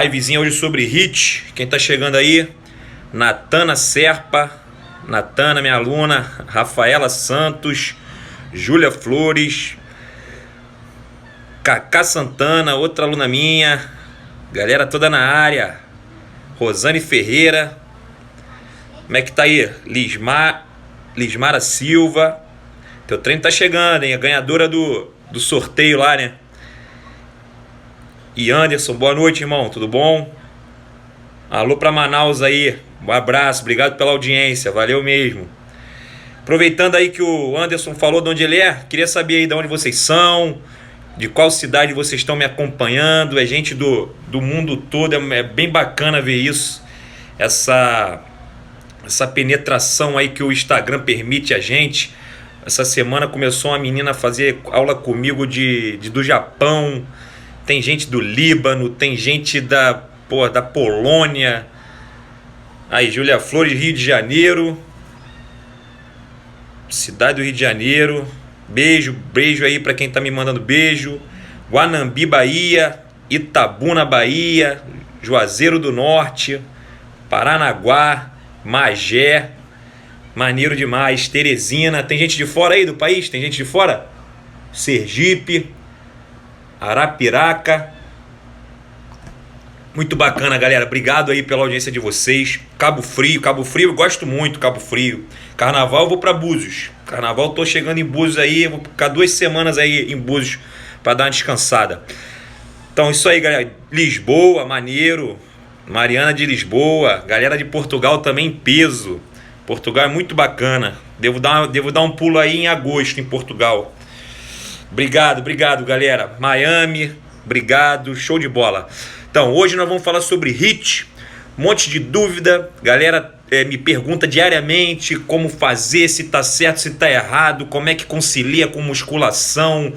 Livezinha hoje sobre HIIT. Quem tá chegando aí? Natana Serpa, Natana, minha aluna, Rafaela Santos, Júlia Flores, Cacá Santana, outra aluna minha, galera toda na área, Rosane Ferreira, como é que tá aí? Lismara Silva, teu treino tá chegando, hein? A ganhadora do sorteio lá, né? E Anderson, boa noite, irmão, tudo bom? Alô pra Manaus aí, um abraço, obrigado pela audiência, valeu mesmo. Aproveitando aí que o Anderson falou de onde ele é, queria saber aí de onde vocês são, de qual cidade vocês estão me acompanhando. É gente do mundo todo, é bem bacana ver isso, essa penetração aí que o Instagram permite a gente. Essa semana começou uma menina a fazer aula comigo do Japão, tem gente do Líbano, tem gente da Polônia. Aí, Júlia Flores, Rio de Janeiro, cidade do Rio de Janeiro. Beijo aí pra quem tá me mandando beijo. Guanambi, Bahia, Itabuna, Bahia, Juazeiro do Norte, Paranaguá, Magé, maneiro demais. Teresina, tem gente de fora aí do país? Tem gente de fora? Sergipe, Arapiraca. Muito bacana, galera. Obrigado aí pela audiência de vocês. Cabo Frio eu gosto muito, Cabo Frio. Carnaval eu vou pra Búzios. Carnaval eu tô chegando em Búzios aí, vou ficar 2 semanas aí em Búzios pra dar uma descansada. Então isso aí, galera. Lisboa, maneiro. Mariana de Lisboa. Galera de Portugal também em peso. Portugal é muito bacana. Devo dar um pulo aí em agosto em Portugal. Obrigado, galera. Miami, obrigado, show de bola. Então, hoje nós vamos falar sobre HIIT, um monte de dúvida, galera me pergunta diariamente como fazer, se tá certo, se tá errado, como é que concilia com musculação,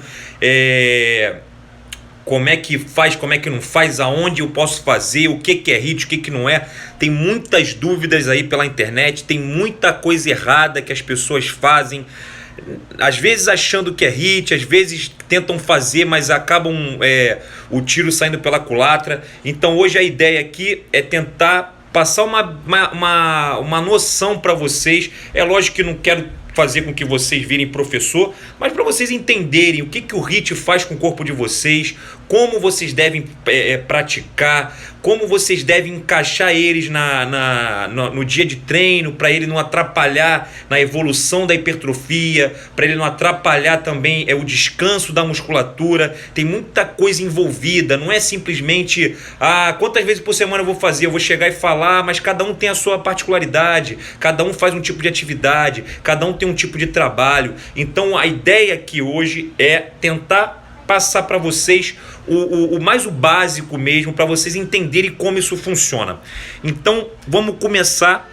como é que faz, como é que não faz, aonde eu posso fazer, o que é HIIT, o que não é. Tem muitas dúvidas aí pela internet, tem muita coisa errada que as pessoas fazem, às vezes achando que é HIIT, às vezes tentam fazer, mas acabam o tiro saindo pela culatra. Então hoje a ideia aqui é tentar passar uma noção para vocês. É lógico que não quero fazer com que vocês virem professor, mas para vocês entenderem o que o HIIT faz com o corpo de vocês, como vocês devem praticar, como vocês devem encaixar eles no dia de treino, para ele não atrapalhar na evolução da hipertrofia, para ele não atrapalhar também o descanso da musculatura. Tem muita coisa envolvida, não é simplesmente quantas vezes por semana eu vou fazer, eu vou chegar e falar, mas cada um tem a sua particularidade, cada um faz um tipo de atividade, cada um tem um tipo de trabalho. Então a ideia aqui hoje é tentar passar para vocês o básico mesmo, para vocês entenderem como isso funciona. Então vamos começar.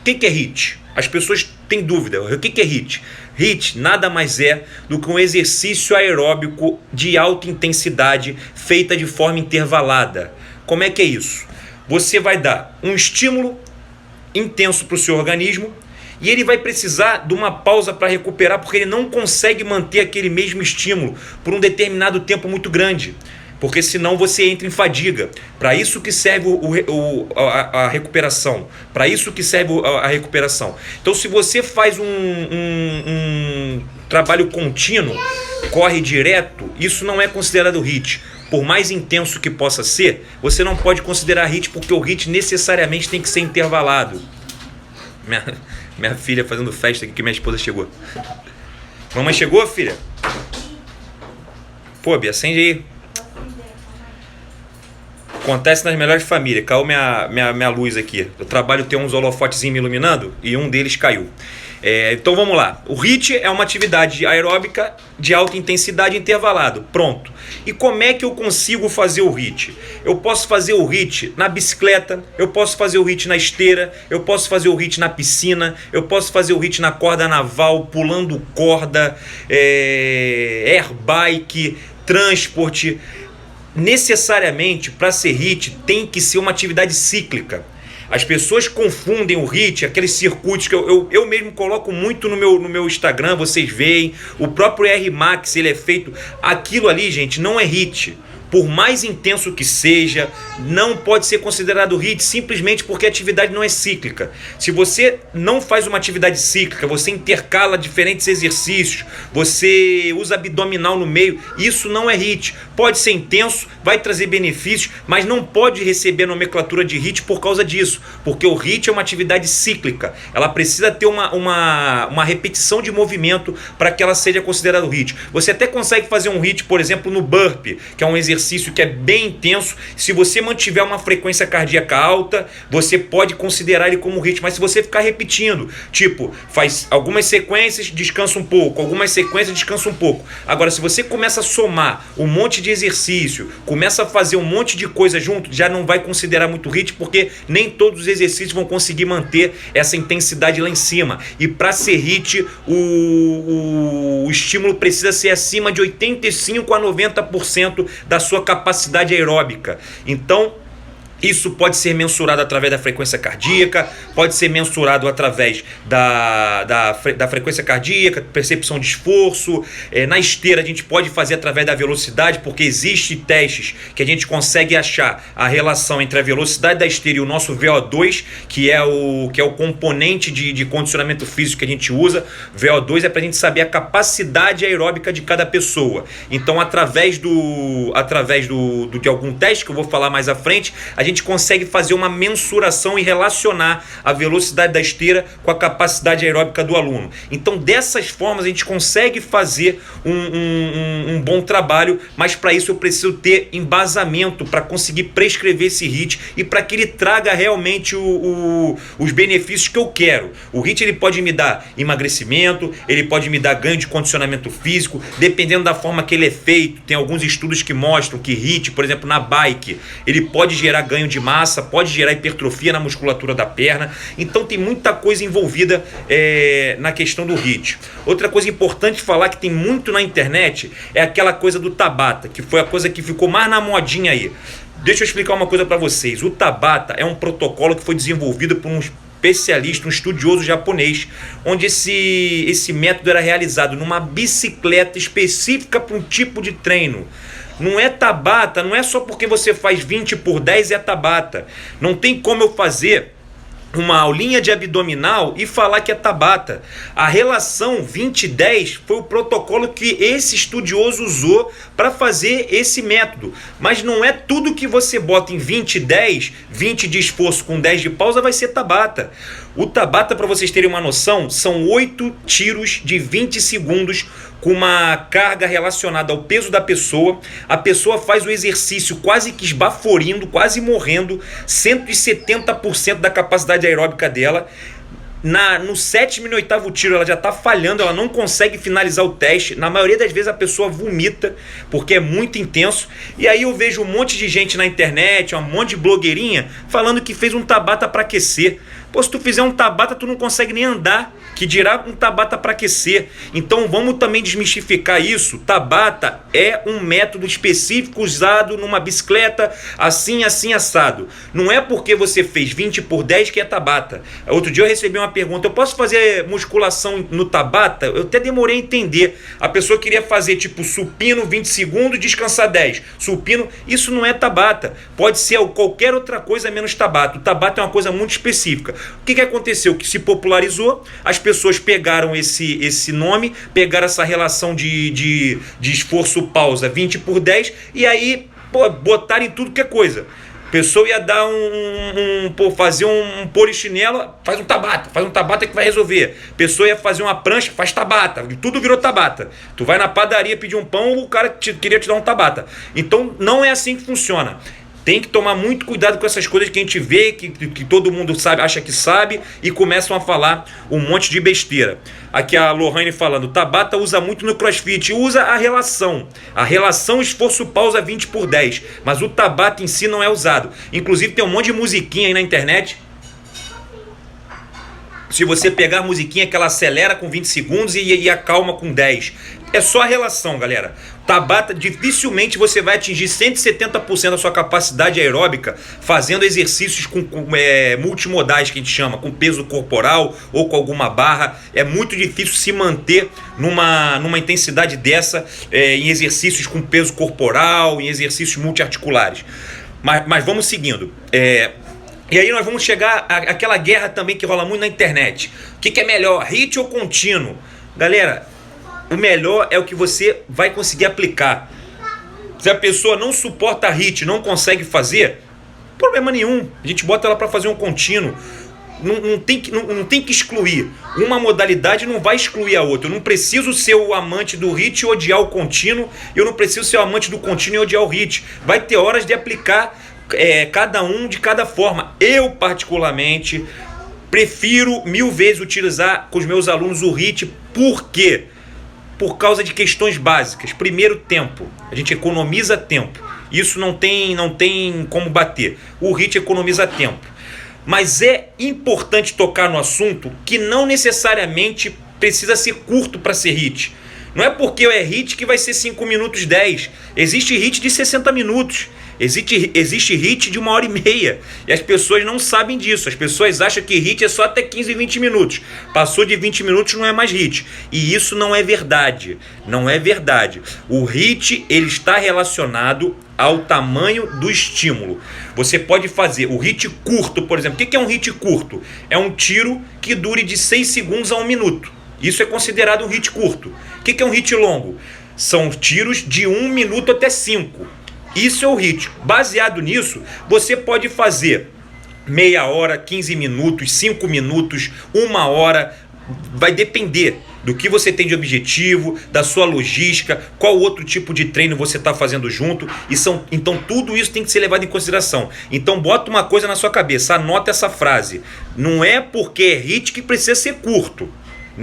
O que é HIIT? As pessoas têm dúvida. O que é HIIT? HIIT nada mais é do que um exercício aeróbico de alta intensidade feita de forma intervalada. Como é que é isso? Você vai dar um estímulo intenso para o seu organismo e ele vai precisar de uma pausa para recuperar, porque ele não consegue manter aquele mesmo estímulo por um determinado tempo muito grande, porque senão você entra em fadiga. Para isso que serve a recuperação. Para isso que serve a recuperação. Então, se você faz um trabalho contínuo, corre direto, isso não é considerado HIIT. Por mais intenso que possa ser, você não pode considerar HIIT, porque o HIIT necessariamente tem que ser intervalado. Minha filha fazendo festa aqui que minha esposa chegou. Mamãe chegou, filha? Pô, Bia, acende aí. Acontece nas melhores famílias. Caiu minha luz aqui. Eu trabalho, tem uns holofotezinhos me iluminando e um deles caiu. Então vamos lá. O HIIT é uma atividade aeróbica de alta intensidade intervalado. Pronto. E como é que eu consigo fazer o HIIT? Eu posso fazer o HIIT na bicicleta, eu posso fazer o HIIT na esteira, eu posso fazer o HIIT na piscina, eu posso fazer o HIIT na corda naval, pulando corda, airbike, transporte. Necessariamente, para ser HIIT, tem que ser uma atividade cíclica. As pessoas confundem o HIIT, aqueles circuitos que eu mesmo coloco muito no meu Instagram, vocês veem. O próprio R Max, ele é feito... Aquilo ali, gente, não é HIIT. por mais intenso que seja, não pode ser considerado HIIT simplesmente porque a atividade não é cíclica. Se você não faz uma atividade cíclica, você intercala diferentes exercícios, você usa abdominal no meio, isso não é HIIT. Pode ser intenso, vai trazer benefícios, mas não pode receber nomenclatura de HIIT por causa disso, porque o HIIT é uma atividade cíclica, ela precisa ter uma repetição de movimento para que ela seja considerada HIIT. Você até consegue fazer um HIIT, por exemplo, no burpee, que é um exercício que é bem intenso. Se você mantiver uma frequência cardíaca alta, você pode considerar ele como HIIT, mas se você ficar repetindo, tipo, faz algumas sequências, descansa um pouco, algumas sequências, descansa um pouco. Agora, se você começa a somar um monte de exercício, começa a fazer um monte de coisa junto, já não vai considerar muito HIIT, porque nem todos os exercícios vão conseguir manter essa intensidade lá em cima. E para ser HIIT, o estímulo precisa ser acima de 85 a 90% da sua capacidade aeróbica. Então, isso pode ser mensurado através da frequência cardíaca, pode ser mensurado através da frequência cardíaca, percepção de esforço. Na esteira a gente pode fazer através da velocidade, porque existem testes que a gente consegue achar a relação entre a velocidade da esteira e o nosso VO2, que é o componente de condicionamento físico que a gente usa. VO2 é para a gente saber a capacidade aeróbica de cada pessoa. Então, através de algum teste que eu vou falar mais à frente, a gente consegue fazer uma mensuração e relacionar a velocidade da esteira com a capacidade aeróbica do aluno. Então, dessas formas, a gente consegue fazer um bom trabalho, mas para isso eu preciso ter embasamento para conseguir prescrever esse HIIT e para que ele traga realmente os benefícios que eu quero. O HIIT ele pode me dar emagrecimento, ele pode me dar ganho de condicionamento físico, dependendo da forma que ele é feito. Tem alguns estudos que mostram que HIIT, por exemplo, na bike, ele pode gerar ganho de massa, pode gerar hipertrofia na musculatura da perna. Então tem muita coisa envolvida na questão do HIIT. Outra coisa importante falar que tem muito na internet é aquela coisa do Tabata, que foi a coisa que ficou mais na modinha aí. Deixa eu explicar uma coisa para vocês. O Tabata é um protocolo que foi desenvolvido por um especialista, um estudioso japonês, onde esse método era realizado numa bicicleta específica para um tipo de treino. Não é Tabata, não é só porque você faz 20 por 10 é Tabata. Não tem como eu fazer uma aulinha de abdominal e falar que é Tabata. A relação 20-10 foi o protocolo que esse estudioso usou para fazer esse método. Mas não é tudo que você bota em 20-10, 20 de esforço com 10 de pausa vai ser Tabata. O Tabata, para vocês terem uma noção, são 8 tiros de 20 segundos com uma carga relacionada ao peso da pessoa. A pessoa faz o exercício quase que esbaforindo, quase morrendo, 170% da capacidade aeróbica dela. No 7º e no 8º tiro ela já está falhando, ela não consegue finalizar o teste. Na maioria das vezes a pessoa vomita, porque é muito intenso. E aí eu vejo um monte de gente na internet, um monte de blogueirinha, falando que fez um Tabata para aquecer. Pô, se tu fizer um Tabata, tu não consegue nem andar, que dirá um Tabata para aquecer. Então vamos também desmistificar isso. Tabata é um método específico usado numa bicicleta assim, assim, assado. Não é porque você fez 20 por 10 que é Tabata. Outro dia eu recebi uma pergunta: eu posso fazer musculação no Tabata? Eu até demorei a entender. A pessoa queria fazer tipo supino 20 segundos, descansar 10. Supino, isso não é Tabata. Pode ser qualquer outra coisa menos Tabata. O Tabata é uma coisa muito específica. O que aconteceu? Que se popularizou, as pessoas pegaram esse nome, pegaram essa relação de esforço-pausa 20 por 10 e aí botaram em tudo que é coisa. A pessoa ia dar fazer um polichinelo, faz um Tabata que vai resolver. A pessoa ia fazer uma prancha, faz Tabata, tudo virou Tabata. Tu vai na padaria pedir um pão, o cara queria te dar um Tabata. Então não é assim que funciona. Tem que tomar muito cuidado com essas coisas que a gente vê, que todo mundo sabe, acha que sabe, e começam a falar um monte de besteira. Aqui a Lohane falando: Tabata usa muito no CrossFit, usa a relação esforço-pausa 20 por 10, mas o Tabata em si não é usado. Inclusive tem um monte de musiquinha aí na internet. Se você pegar a musiquinha que ela acelera com 20 segundos e acalma com 10. É só a relação, galera. Tabata, dificilmente você vai atingir 170% da sua capacidade aeróbica fazendo exercícios com multimodais, que a gente chama, com peso corporal ou com alguma barra. É muito difícil se manter numa intensidade dessa em exercícios com peso corporal, em exercícios multiarticulares. Mas vamos seguindo. E aí nós vamos chegar àquela guerra também que rola muito na internet. O que é melhor, HIIT ou contínuo? Galera, o melhor é o que você vai conseguir aplicar. Se a pessoa não suporta HIIT, não consegue fazer, problema nenhum. A gente bota ela para fazer um contínuo. Não tem que excluir. Uma modalidade não vai excluir a outra. Eu não preciso ser o amante do HIIT e odiar o contínuo. Eu não preciso ser o amante do contínuo e odiar o HIIT. Vai ter horas de aplicar cada um de cada forma. Eu, particularmente, prefiro 1000 vezes utilizar com os meus alunos o HIIT. Por quê? Por causa de questões básicas. Primeiro, tempo. A gente economiza tempo. Isso não tem como bater. O HIIT economiza tempo. Mas é importante tocar no assunto que não necessariamente precisa ser curto para ser HIIT. Não é porque é HIIT que vai ser 5 minutos 10. Existe HIIT de 60 minutos. Existe HIIT de 1h30. E as pessoas não sabem disso. As pessoas acham que HIIT é só até 15, 20 minutos. Passou de 20 minutos não é mais HIIT. E isso não é verdade. Não é verdade. O HIIT, ele está relacionado ao tamanho do estímulo. Você pode fazer o HIIT curto, por exemplo. O que é um HIIT curto? É um tiro que dure de 6 segundos a 1 minuto. Isso é considerado um HIIT curto. O que é um HIIT longo? São tiros de 1 minuto até 5. Isso é o HIIT. Baseado nisso, você pode fazer meia hora, 15 minutos, 5 minutos, 1 hora. Vai depender do que você tem de objetivo, da sua logística, qual outro tipo de treino você está fazendo junto. Então tudo isso tem que ser levado em consideração. Então bota uma coisa na sua cabeça, anota essa frase. Não é porque é HIIT que precisa ser curto.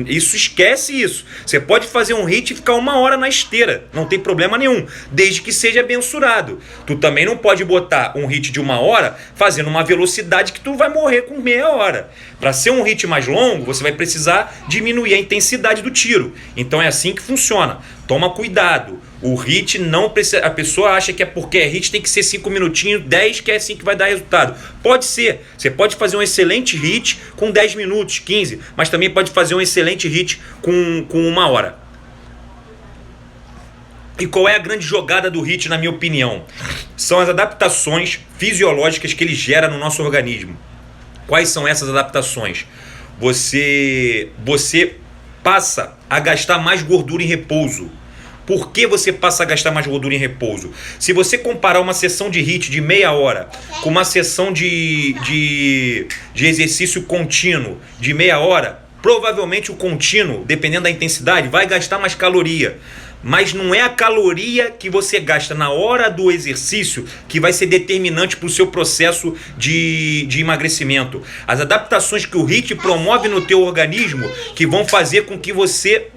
Esquece isso. Você pode fazer um HIIT e ficar 1 hora na esteira, não tem problema nenhum, desde que seja mensurado. Tu também não pode botar um HIIT de 1 hora fazendo uma velocidade que tu vai morrer com meia hora. Para ser um HIIT mais longo, você vai precisar diminuir a intensidade do tiro. Então é assim que funciona. Toma cuidado. O HIIT não precisa. A pessoa acha que é porque é HIIT tem que ser 5 minutinhos, 10, que é assim que vai dar resultado. Pode ser. Você pode fazer um excelente HIIT com 10 minutos, 15, mas também pode fazer um excelente HIIT com 1 hora. E qual é a grande jogada do HIIT, na minha opinião? São as adaptações fisiológicas que ele gera no nosso organismo. Quais são essas adaptações? Você passa a gastar mais gordura em repouso. Por que você passa a gastar mais gordura em repouso? Se você comparar uma sessão de HIIT de meia hora com uma sessão de exercício contínuo de meia hora, provavelmente o contínuo, dependendo da intensidade, vai gastar mais caloria. Mas não é a caloria que você gasta na hora do exercício que vai ser determinante para o seu processo de emagrecimento. As adaptações que o HIIT promove no teu organismo que vão fazer com que você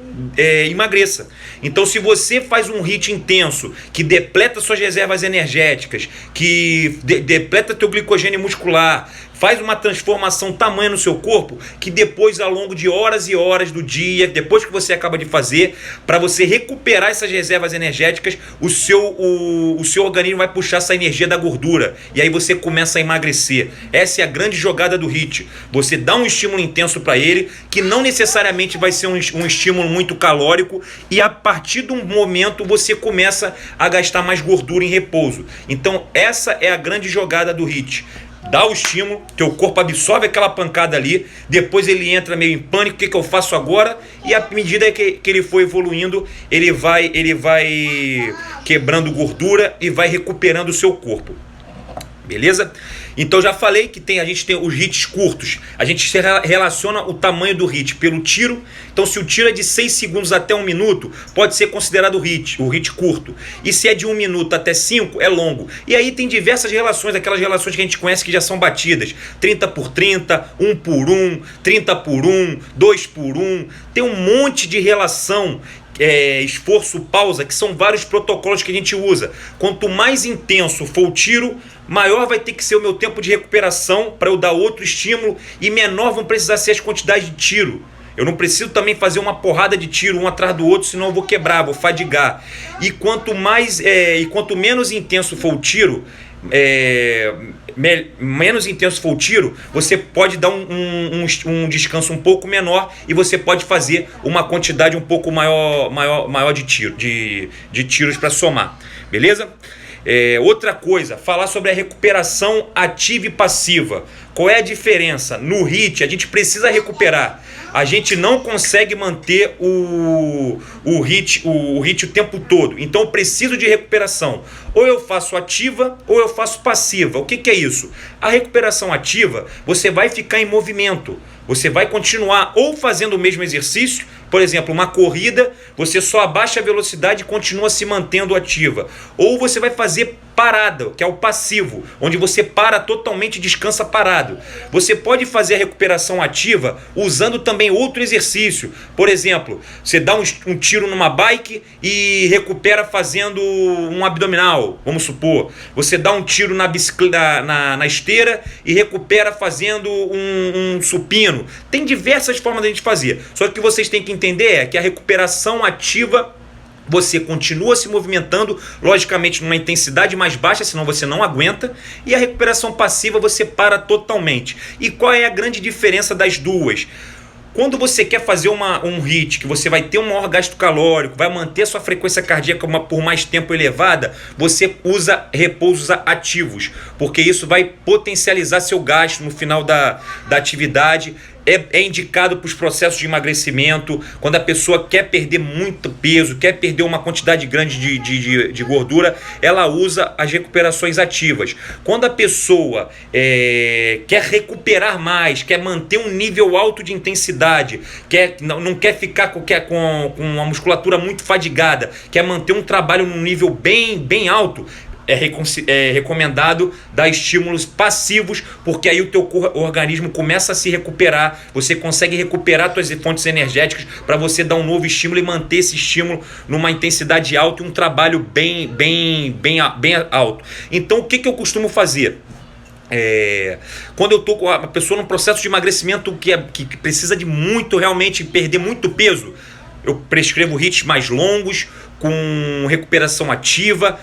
emagreça. Então, se você faz um HIIT intenso que depleta suas reservas energéticas, que depleta teu glicogênio muscular, faz uma transformação tamanha no seu corpo, que depois, ao longo de horas e horas do dia, depois que você acaba de fazer, para você recuperar essas reservas energéticas, o seu organismo vai puxar essa energia da gordura, e aí você começa a emagrecer. Essa é a grande jogada do HIIT. Você dá um estímulo intenso para ele, que não necessariamente vai ser um estímulo muito calórico, e a partir de um momento você começa a gastar mais gordura em repouso. Então essa é a grande jogada do HIIT. Dá o estímulo, teu corpo absorve aquela pancada ali, depois ele entra meio em pânico, o que eu faço agora? E à medida que ele for evoluindo, ele vai quebrando gordura e vai recuperando o seu corpo. Beleza? Então já falei que a gente tem os HIITs curtos. A gente relaciona o tamanho do HIIT pelo tiro. Então se o tiro é de 6 segundos até 1 minuto, pode ser considerado o HIIT curto. E se é de 1 minuto até 5, é longo. E aí tem diversas relações, aquelas relações que a gente conhece que já são batidas. 30 por 30, 1 por 1, 30 por 1, 2 por 1. Tem um monte de relação. Esforço, pausa, que são vários protocolos que a gente usa. Quanto mais intenso for o tiro, maior vai ter que ser o meu tempo de recuperação para eu dar outro estímulo, e menor vão precisar ser as quantidades de tiro. Eu não preciso também fazer uma porrada de tiro um atrás do outro, senão eu vou quebrar, vou fadigar. E quanto menos intenso for o tiro, menos intenso for o tiro, você pode dar um descanso um pouco menor e você pode fazer uma quantidade um pouco maior de tiros para somar, beleza? Outra coisa, falar sobre a recuperação ativa e passiva. Qual é a diferença? No HIIT a gente precisa recuperar. A gente não consegue manter o HIIT o tempo todo. Então eu preciso de recuperação. Ou eu faço ativa ou eu faço passiva. O que é isso? A recuperação ativa, você vai ficar em movimento. Você vai continuar ou fazendo o mesmo exercício, por exemplo, uma corrida, você só abaixa a velocidade e continua se mantendo ativa. Ou você vai fazer parada, que é o passivo, onde você para totalmente e descansa parado. Você pode fazer a recuperação ativa usando também outro exercício. Por exemplo, você dá um tiro numa bike e recupera fazendo um abdominal, vamos supor. Você dá um tiro na bicicleta, na esteira e recupera fazendo um supino. Tem diversas formas de a gente fazer. Só que o que vocês têm que entender é que a recuperação ativa, você continua se movimentando, logicamente numa intensidade mais baixa, senão você não aguenta. E a recuperação passiva você para totalmente. E qual é a grande diferença das duas? Quando você quer fazer um HIIT, que você vai ter um maior gasto calórico, vai manter sua frequência cardíaca por mais tempo elevada, você usa repousos ativos, porque isso vai potencializar seu gasto no final da atividade. É indicado para os processos de emagrecimento, quando a pessoa quer perder muito peso, quer perder uma quantidade grande de gordura, ela usa as recuperações ativas. Quando a pessoa quer recuperar mais, quer manter um nível alto de intensidade, não quer ficar com uma musculatura muito fadigada, quer manter um trabalho num nível bem alto, é recomendado dar estímulos passivos, porque aí o teu organismo começa a se recuperar, você consegue recuperar suas fontes energéticas para você dar um novo estímulo e manter esse estímulo numa intensidade alta e um trabalho bem alto. Então o que eu costumo fazer? Quando eu estou com a pessoa num processo de emagrecimento que precisa de realmente perder muito peso, eu prescrevo HIITs mais longos, com recuperação ativa,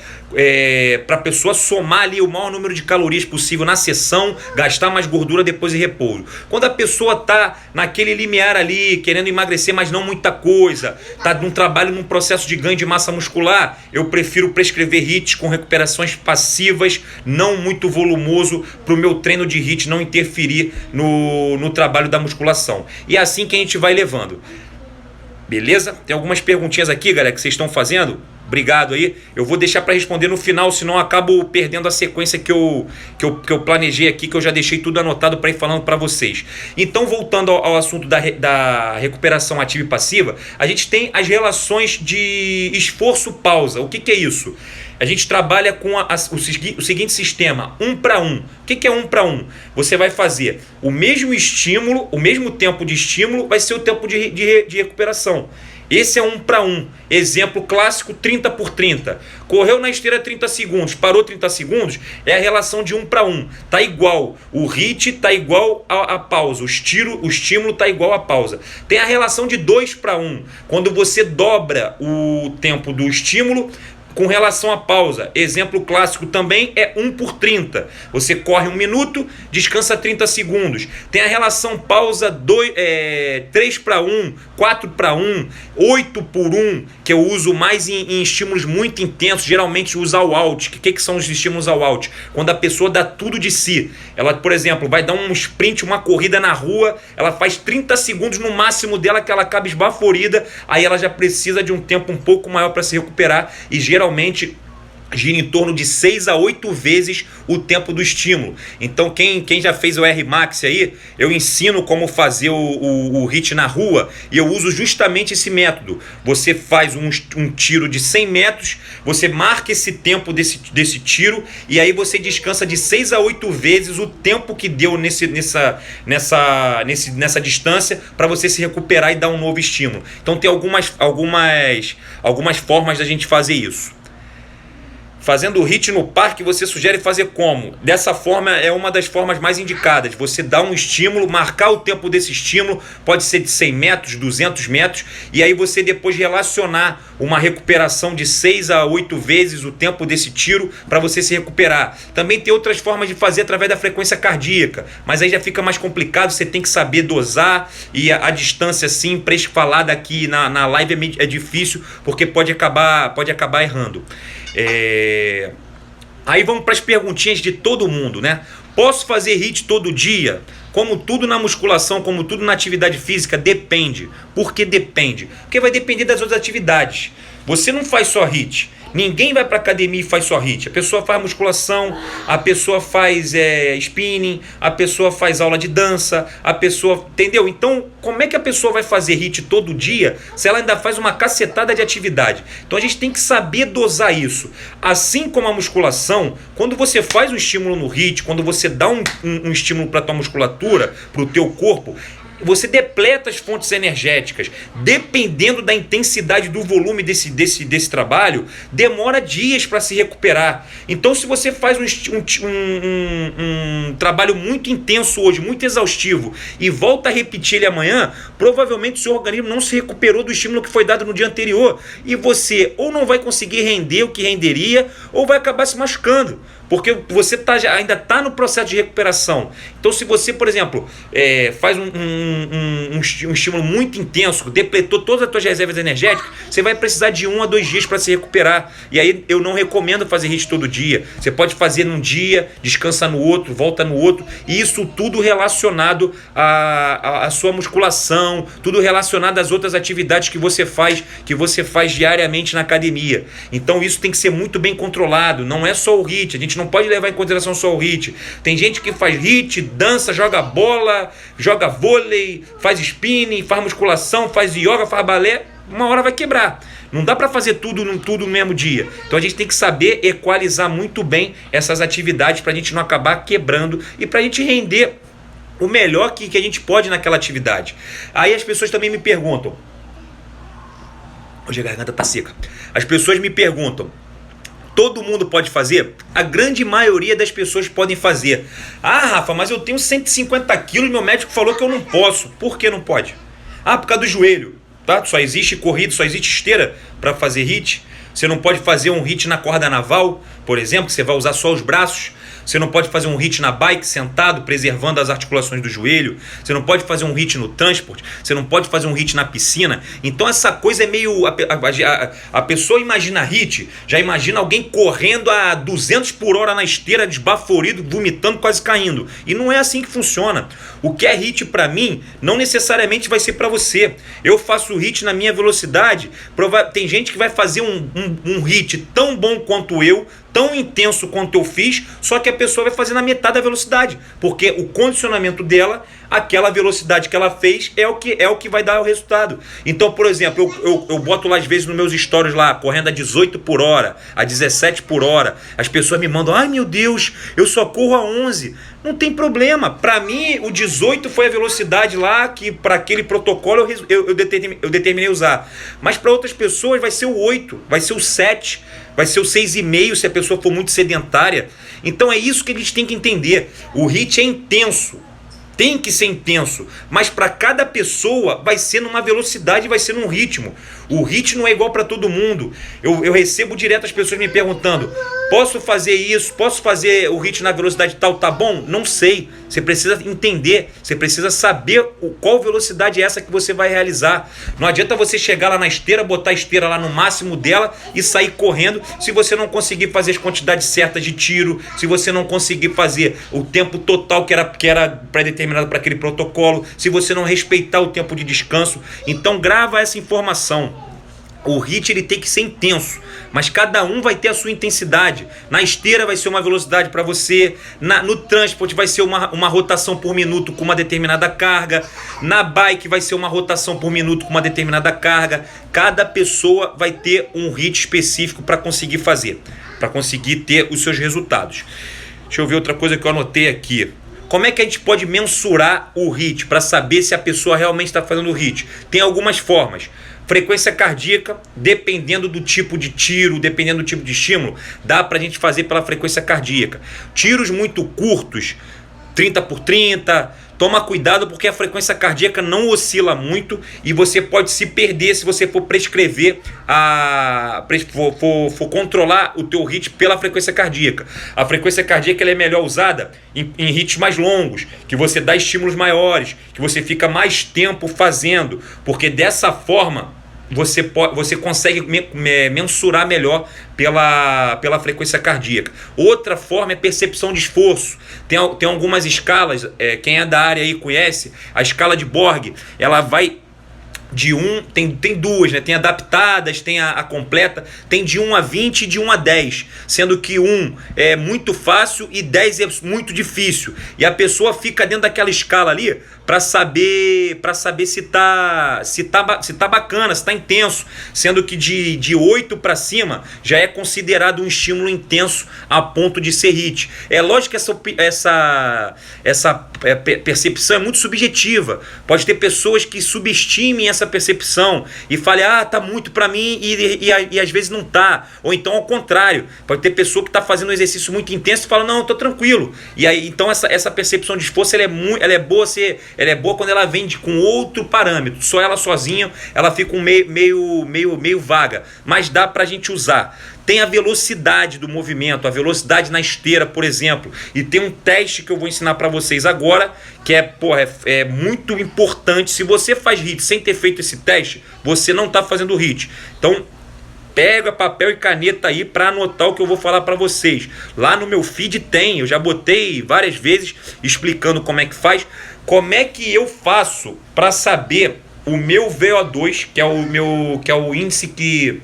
para a pessoa somar ali o maior número de calorias possível na sessão, gastar mais gordura depois de repouso. Quando a pessoa está naquele limiar ali, querendo emagrecer, mas não muita coisa, está num trabalho, num processo de ganho de massa muscular, eu prefiro prescrever HIITs com recuperações passivas, não muito volumoso, para o meu treino de HIIT não interferir no trabalho da musculação. E é assim que a gente vai levando. Beleza? Tem algumas perguntinhas aqui, galera, que vocês estão fazendo. Obrigado aí. Eu vou deixar para responder no final, senão eu acabo perdendo a sequência que eu planejei aqui, que eu já deixei tudo anotado para ir falando para vocês. Então, voltando ao assunto da recuperação ativa e passiva, a gente tem as relações de esforço-pausa. O que é isso? A gente trabalha com o seguinte sistema, 1 para 1. O que é 1 para 1? Você vai fazer o mesmo estímulo, o mesmo tempo de estímulo, vai ser o tempo de recuperação. Esse é 1 para 1. Exemplo clássico, 30 por 30. Correu na esteira 30 segundos, parou 30 segundos, é a relação de 1 para 1. Tá igual. O HIIT tá igual a pausa. O estímulo tá igual a pausa. Tem a relação de 2 para 1. Quando você dobra o tempo do estímulo com relação à pausa. Exemplo clássico também é 1 por 30. Você corre 1 minuto, descansa 30 segundos. Tem a relação pausa 3 para 1, 4 para 1, 8 por 1, que eu uso mais em estímulos muito intensos, geralmente usa ao out. O que são os estímulos ao out? Quando a pessoa dá tudo de si. Ela, por exemplo, vai dar um sprint, uma corrida na rua, ela faz 30 segundos no máximo dela, que ela acaba esbaforida, aí ela já precisa de um tempo um pouco maior para se recuperar e geralmente gira em torno de 6 a 8 vezes o tempo do estímulo. Então quem já fez o R-Max aí, eu ensino como fazer o HIIT na rua e eu uso justamente esse método. Você faz um tiro de 100 metros, você marca esse tempo desse tiro e aí você descansa de 6 a 8 vezes o tempo que deu nessa distância para você se recuperar e dar um novo estímulo. Então tem algumas formas da gente fazer isso. Fazendo o HIIT no parque, você sugere fazer como? Dessa forma é uma das formas mais indicadas. Você dá um estímulo, marcar o tempo desse estímulo, pode ser de 100 metros, 200 metros, e aí você depois relacionar uma recuperação de 6 a 8 vezes o tempo desse tiro para você se recuperar. Também tem outras formas de fazer através da frequência cardíaca, mas aí já fica mais complicado, você tem que saber dosar, e a distância assim, falada aqui na live é difícil, porque pode acabar errando. Aí vamos para as perguntinhas de todo mundo, né? Posso fazer HIIT todo dia? Como tudo na musculação, como tudo na atividade física, depende. Por que depende? Porque vai depender das outras atividades. Você não faz só HIIT. Ninguém vai para academia e faz só HIIT. A pessoa faz musculação, a pessoa faz spinning, a pessoa faz aula de dança, a pessoa... Entendeu? Então, como é que a pessoa vai fazer HIIT todo dia se ela ainda faz uma cacetada de atividade? Então, a gente tem que saber dosar isso. Assim como a musculação, quando você faz um estímulo no HIIT, quando você dá um estímulo para a tua musculatura, para o teu corpo, você depleta as fontes energéticas. Dependendo da intensidade do volume desse trabalho, demora dias para se recuperar. Então, se você faz um trabalho muito intenso hoje, muito exaustivo, e volta a repetir ele amanhã, provavelmente o seu organismo não se recuperou do estímulo que foi dado no dia anterior, e você ou não vai conseguir render o que renderia, ou vai acabar se machucando, porque você ainda está no processo de recuperação. Então, se você, por exemplo, faz um estímulo muito intenso, depletou todas as suas reservas energéticas, você vai precisar de 1 a 2 dias para se recuperar. E aí eu não recomendo fazer HIIT todo dia. Você pode fazer num dia, descansa no outro, volta no outro, e isso tudo relacionado à sua musculação, tudo relacionado às outras atividades que você faz diariamente na academia. Então isso tem que ser muito bem controlado. Não é só o HIIT, a gente não pode levar em consideração só o HIIT. Tem gente que faz HIIT, dança, joga bola, joga vôlei, faz spinning, faz musculação, faz yoga, faz balé. Uma hora vai quebrar. Não dá para fazer tudo no mesmo dia. Então a gente tem que saber equalizar muito bem essas atividades para a gente não acabar quebrando e para a gente render o melhor que a gente pode naquela atividade. Aí as pessoas também me perguntam. Hoje a garganta tá seca. As pessoas me perguntam: todo mundo pode fazer? A grande maioria das pessoas podem fazer. Ah, Rafa, mas eu tenho 150 quilos, meu médico falou que eu não posso. Por que não pode? Ah, por causa do joelho. Tá? Só existe corrida, só existe esteira para fazer HIIT. Você não pode fazer um HIIT na corda naval, por exemplo, que você vai usar só os braços. Você não pode fazer um HIIT na bike sentado, preservando as articulações do joelho. Você não pode fazer um HIIT no transporte. Você não pode fazer um HIIT na piscina. Então essa coisa é meio... A pessoa imagina HIIT, já imagina alguém correndo a 200 por hora na esteira, desbaforido, vomitando, quase caindo. E não é assim que funciona. O que é HIIT para mim, não necessariamente vai ser para você. Eu faço HIIT na minha velocidade. Tem gente que vai fazer um HIIT tão bom quanto eu, tão intenso quanto eu fiz, só que a pessoa vai fazer na metade da velocidade, porque o condicionamento dela, aquela velocidade que ela fez é o que vai dar o resultado. Então, por exemplo, eu boto lá às vezes nos meus stories lá, correndo a 18 por hora, a 17 por hora, as pessoas me mandam: ai meu Deus, eu só corro a 11. Não tem problema, para mim o 18 foi a velocidade lá que para aquele protocolo eu determinei usar, mas para outras pessoas vai ser o 8, vai ser o 7, vai ser o 6,5 se a pessoa for muito sedentária. Então é isso que a gente tem que entender. O HIIT é intenso, tem que ser intenso, mas para cada pessoa vai ser numa velocidade, vai ser num ritmo. O HIIT não é igual para todo mundo. Eu recebo direto as pessoas me perguntando: posso fazer isso? Posso fazer o HIIT na velocidade tal? Tá bom? Não sei. Você precisa entender, você precisa saber qual velocidade é essa que você vai realizar. Não adianta você chegar lá na esteira, botar a esteira lá no máximo dela e sair correndo se você não conseguir fazer as quantidades certas de tiro, se você não conseguir fazer o tempo total que era pré-determinado para aquele protocolo, se você não respeitar o tempo de descanso. Então grava essa informação. O HIIT ele tem que ser intenso, mas cada um vai ter a sua intensidade. Na esteira vai ser uma velocidade para você, no transporte vai ser uma rotação por minuto com uma determinada carga, na bike vai ser uma rotação por minuto com uma determinada carga. Cada pessoa vai ter um HIIT específico para conseguir fazer, para conseguir ter os seus resultados. Deixa eu ver outra coisa que eu anotei aqui. Como é que a gente pode mensurar o HIIT para saber se a pessoa realmente está fazendo o HIIT? Tem algumas formas. Frequência cardíaca, dependendo do tipo de tiro, dependendo do tipo de estímulo, dá para a gente fazer pela frequência cardíaca. Tiros muito curtos, 30 por 30, toma cuidado porque a frequência cardíaca não oscila muito e você pode se perder se você for prescrever, for controlar o teu ritmo pela frequência cardíaca. A frequência cardíaca ela é melhor usada em ritmos mais longos, que você dá estímulos maiores, que você fica mais tempo fazendo, porque dessa forma você consegue mensurar melhor pela frequência cardíaca. Outra forma é percepção de esforço. Tem algumas escalas, quem é da área aí conhece, a escala de Borg, ela vai de 1, tem duas, né? Tem adaptadas, tem a completa, tem de 1 a 20 e de 1 a 10, sendo que 1 é muito fácil e 10 é muito difícil. E a pessoa fica dentro daquela escala ali para saber se tá bacana, se tá intenso, sendo que de 8 para cima já é considerado um estímulo intenso a ponto de ser HIIT. É lógico que essa percepção é muito subjetiva. Pode ter pessoas que subestimem essa percepção e falem, tá muito para mim e às vezes não tá. Ou então ao contrário, pode ter pessoa que tá fazendo um exercício muito intenso e fala, não, eu tô tranquilo. E aí então essa percepção de esforço ela é boa quando ela vem com outro parâmetro. Só ela sozinha, ela fica meio vaga, mas dá pra gente usar. Tem a velocidade do movimento, a velocidade na esteira, por exemplo. E tem um teste que eu vou ensinar para vocês agora, que é muito importante. Se você faz HIIT sem ter feito esse teste, você não está fazendo HIIT. Então, pega papel e caneta aí para anotar o que eu vou falar para vocês. Lá no meu feed eu já botei várias vezes explicando como é que faz. Como é que eu faço para saber o meu VO2, que é o índice que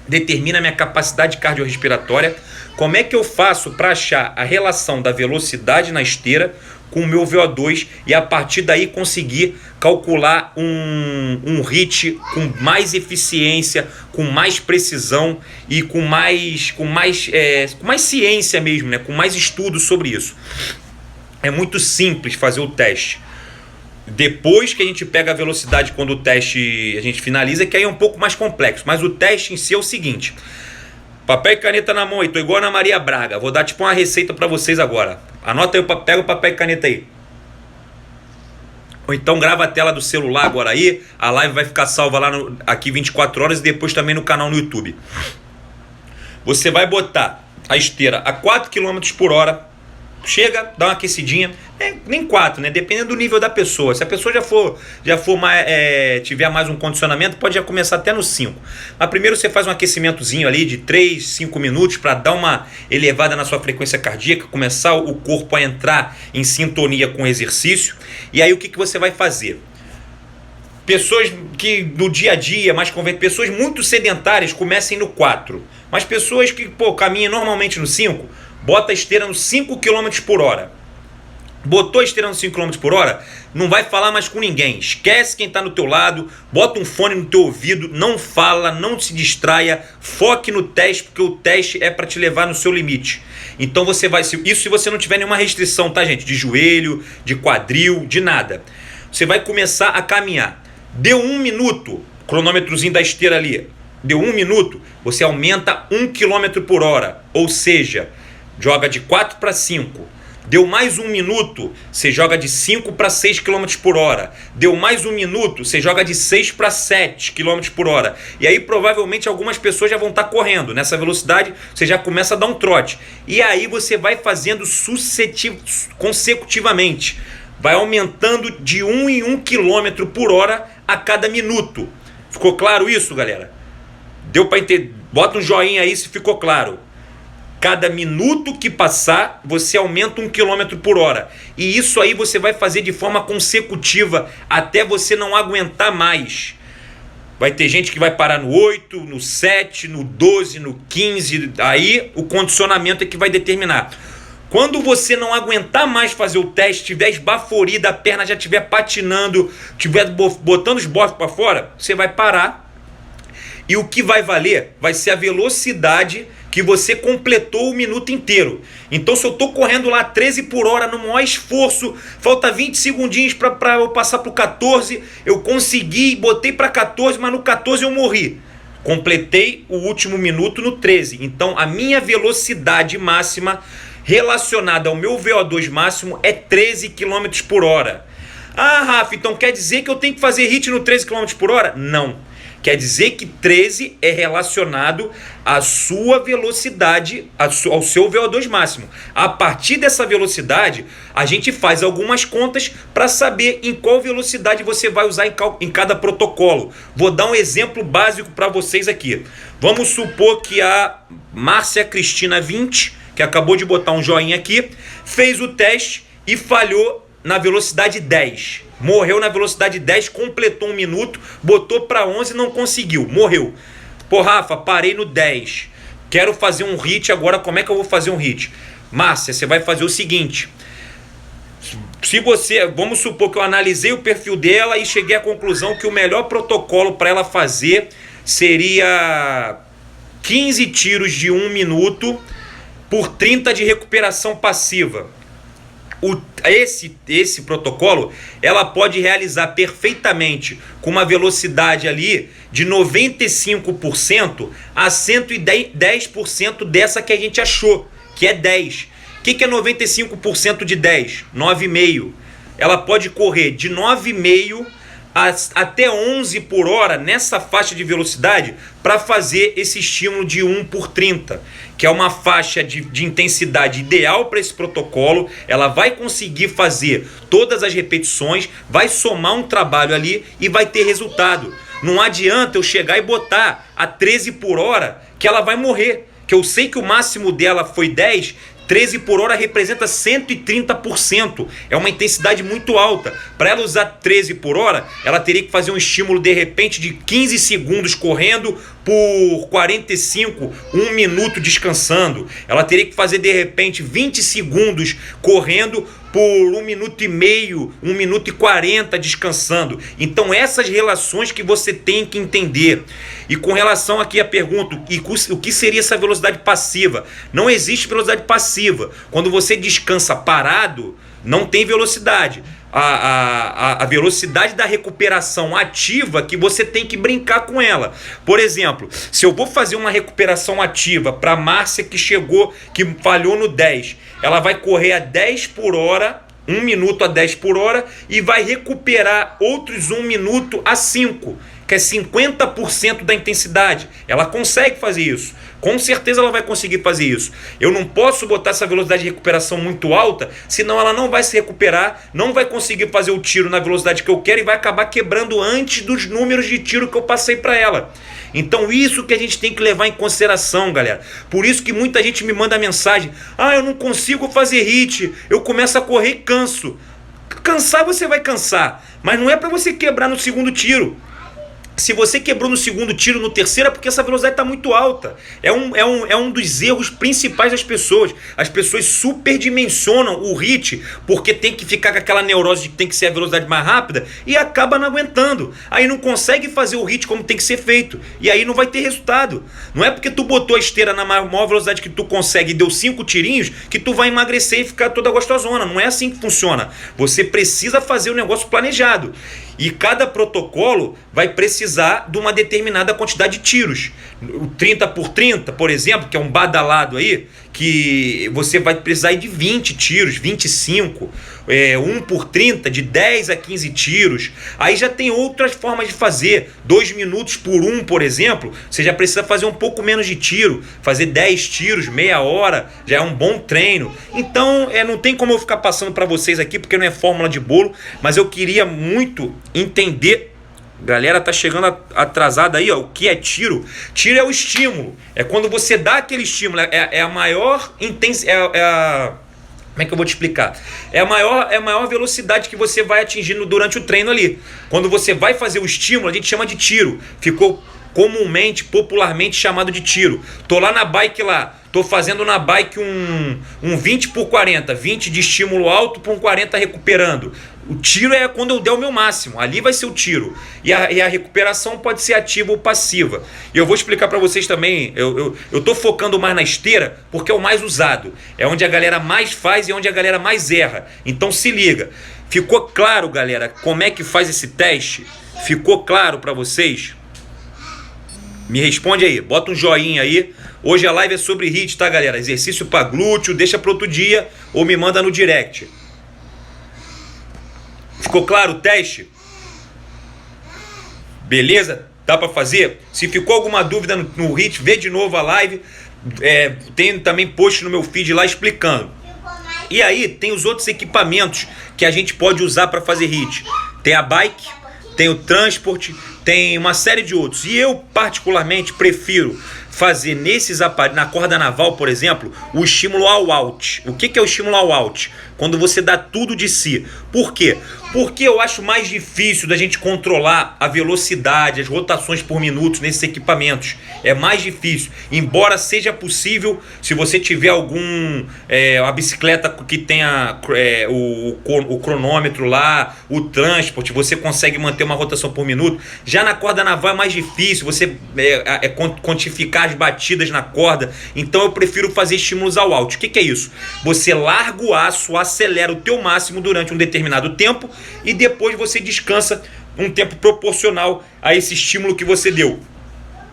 determina a minha capacidade cardiorrespiratória? Como é que eu faço para achar a relação da velocidade na esteira com o meu VO2 e a partir daí conseguir calcular um HIIT com mais eficiência, com mais precisão e com mais ciência mesmo, né? Com mais estudo sobre isso? É muito simples fazer o teste. Depois que a gente pega a velocidade, quando o teste a gente finaliza, que aí é um pouco mais complexo. Mas o teste em si é o seguinte: papel e caneta na mão aí, tô igual a Ana Maria Braga. Vou dar tipo uma receita para vocês agora. Anota aí, pega o papel e caneta aí. Ou então grava a tela do celular agora aí. A live vai ficar salva lá aqui 24 horas e depois também no canal no YouTube. Você vai botar a esteira a 4 km por hora. Chega, dá uma aquecidinha, nem 4, né? Dependendo do nível da pessoa. Se a pessoa tiver mais um condicionamento, pode já começar até no 5. Mas primeiro você faz um aquecimentozinho ali de 3, 5 minutos para dar uma elevada na sua frequência cardíaca, começar o corpo a entrar em sintonia com o exercício. E aí o que você vai fazer? Pessoas que no dia a dia, pessoas muito sedentárias, comecem no 4. Mas pessoas que caminham normalmente no 5, bota a esteira no 5 km por hora. Botou a esteira no 5 km por hora, não vai falar mais com ninguém. Esquece quem está no teu lado, bota um fone no teu ouvido, não fala, não se distraia, foque no teste, porque o teste é para te levar no seu limite. Então você vai, isso se você não tiver nenhuma restrição, tá, gente? De joelho, de quadril, de nada. Você vai começar a caminhar. Deu 1 minuto, cronômetrozinho da esteira ali. Deu 1 minuto, você aumenta 1 km por hora, ou seja, joga de 4 para 5. Deu mais 1 minuto, você joga de 5 para 6 km por hora. Deu mais 1 minuto, você joga de 6 para 7 km por hora. E aí provavelmente algumas pessoas já vão estar correndo. Nessa velocidade você já começa a dar um trote. E aí você vai fazendo consecutivamente. Vai aumentando de 1 em 1 km por hora a cada minuto. Ficou claro isso, galera? Deu para entender? Bota um joinha aí se ficou claro. Cada minuto que passar, você aumenta 1 km por hora. E isso aí você vai fazer de forma consecutiva até você não aguentar mais. Vai ter gente que vai parar no 8, no 7, no 12, no 15. Aí o condicionamento é que vai determinar. Quando você não aguentar mais fazer o teste, estiver esbaforida, a perna já estiver patinando, estiver botando os bofs para fora, você vai parar. E o que vai valer vai ser a velocidade que você completou o minuto inteiro. Então, se eu tô correndo lá 13 por hora no maior esforço, falta 20 segundinhos para eu passar pro 14, eu consegui, botei para 14, mas no 14 eu morri. Completei o último minuto no 13. Então, a minha velocidade máxima relacionada ao meu VO2 máximo é 13 km por hora. Ah, Rafa, então quer dizer que eu tenho que fazer HIIT no 13 km por hora? Não. Quer dizer que 13 é relacionado à sua velocidade, ao seu VO2 máximo. A partir dessa velocidade, a gente faz algumas contas para saber em qual velocidade você vai usar em cada protocolo. Vou dar um exemplo básico para vocês aqui. Vamos supor que a Márcia Cristina 20, que acabou de botar um joinha aqui, fez o teste e falhou na velocidade 10. Morreu na velocidade 10, completou um minuto, botou para 11 e não conseguiu, morreu. Pô, Rafa, parei no 10. Quero fazer um HIIT agora, como é que eu vou fazer um HIIT? Márcia, você vai fazer o seguinte. Se você, vamos supor que eu analisei o perfil dela e cheguei à conclusão que o melhor protocolo para ela fazer seria 15 tiros de 1 minuto por 30 de recuperação passiva. Esse protocolo ela pode realizar perfeitamente com uma velocidade ali de 95% a 110% dessa que a gente achou, que é 10. O que é 95% de 10? 9,5. Ela pode correr de 9,5 até 11 por hora nessa faixa de velocidade para fazer esse estímulo de 1 por 30, que é uma faixa de intensidade ideal para esse protocolo. Ela vai conseguir fazer todas as repetições, vai somar um trabalho ali e vai ter resultado. Não adianta eu chegar e botar a 13 por hora que ela vai morrer, que eu sei que o máximo dela foi 10, 13 por hora representa 130%. É uma intensidade muito alta. Para ela usar 13 por hora, ela teria que fazer um estímulo de repente de 15 segundos correndo por 45, 1 minuto descansando. Ela teria que fazer de repente 20 segundos correndo por 1 minuto e meio, 1 minuto e 40 descansando. Então essas relações que você tem que entender. E com relação aqui à pergunta, o que seria essa velocidade passiva? Não existe velocidade passiva. Quando você descansa parado, não tem velocidade. A velocidade da recuperação ativa que você tem que brincar com ela. Por exemplo, se eu vou fazer uma recuperação ativa para a Márcia que falhou no 10, ela vai correr a 10 por hora, 1 minuto a 10 por hora, e vai recuperar outros 1 minuto a 5, que é 50% da intensidade. Ela consegue fazer isso. Com certeza ela vai conseguir fazer isso. Eu não posso botar essa velocidade de recuperação muito alta, senão ela não vai se recuperar, não vai conseguir fazer o tiro na velocidade que eu quero e vai acabar quebrando antes dos números de tiro que eu passei para ela. Então isso que a gente tem que levar em consideração, galera. Por isso que muita gente me manda mensagem: ah, eu não consigo fazer HIIT, eu começo a correr e canso. Cansar você vai cansar, mas não é para você quebrar no segundo tiro. Se você quebrou no segundo tiro, no terceiro, é porque essa velocidade está muito alta. É um dos erros principais das pessoas. As pessoas superdimensionam o HIIT porque tem que ficar com aquela neurose de que tem que ser a velocidade mais rápida e acaba não aguentando. Aí não consegue fazer o HIIT como tem que ser feito. E aí não vai ter resultado. Não é porque tu botou a esteira na maior velocidade que tu consegue e deu 5 tirinhos que tu vai emagrecer e ficar toda gostosona. Não é assim que funciona. Você precisa fazer o negócio planejado. E cada protocolo vai precisar de uma determinada quantidade de tiros. O 30 por 30, por exemplo, que é um badalado aí, que você vai precisar de 20 tiros, 25, 1 por 30, de 10 a 15 tiros. Aí já tem outras formas de fazer. 2 minutos por 1, por exemplo, você já precisa fazer um pouco menos de tiro, fazer 10 tiros, meia hora, já é um bom treino. Então, não tem como eu ficar passando para vocês aqui, porque não é fórmula de bolo, mas eu queria muito entender. Galera, tá chegando atrasada aí, ó. O que é tiro? Tiro é o estímulo. É quando você dá aquele estímulo. É a maior intensidade. Como é que eu vou te explicar? É a maior velocidade que você vai atingindo durante o treino ali. Quando você vai fazer o estímulo, a gente chama de tiro. Ficou popularmente chamado de tiro. Tô lá na bike lá. Tô fazendo na bike um 20 por 40. 20 de estímulo alto por um 40 recuperando. O tiro é quando eu der o meu máximo, ali vai ser o tiro. E a recuperação pode ser ativa ou passiva. E eu vou explicar para vocês também, eu tô focando mais na esteira porque é o mais usado. É onde a galera mais faz e onde a galera mais erra. Então se liga. Ficou claro, galera, como é que faz esse teste? Ficou claro para vocês? Me responde aí, bota um joinha aí. Hoje a live é sobre HIIT, tá, galera? Exercício para glúteo, deixa para outro dia ou me manda no direct. Ficou claro o teste? Beleza? Dá para fazer? Se ficou alguma dúvida no HIIT, vê de novo a live. Tem também post no meu feed lá explicando. E aí tem os outros equipamentos que a gente pode usar para fazer HIIT. Tem a bike, tem o transport, tem uma série de outros. E eu particularmente prefiro fazer nesses aparelhos, na corda naval, por exemplo, o estímulo all out. O que é o estímulo all out? Quando você dá tudo de si. Por quê? Porque eu acho mais difícil da gente controlar a velocidade, as rotações por minuto nesses equipamentos. É mais difícil. Embora seja possível, se você tiver uma bicicleta que tenha o cronômetro lá, o transporte, você consegue manter uma rotação por minuto. Já na corda naval é mais difícil, você quantificar as batidas na corda. Então eu prefiro fazer estímulos all out. O que é isso? Você larga o aço, acelera o teu máximo durante um determinado tempo e depois você descansa um tempo proporcional a esse estímulo que você deu.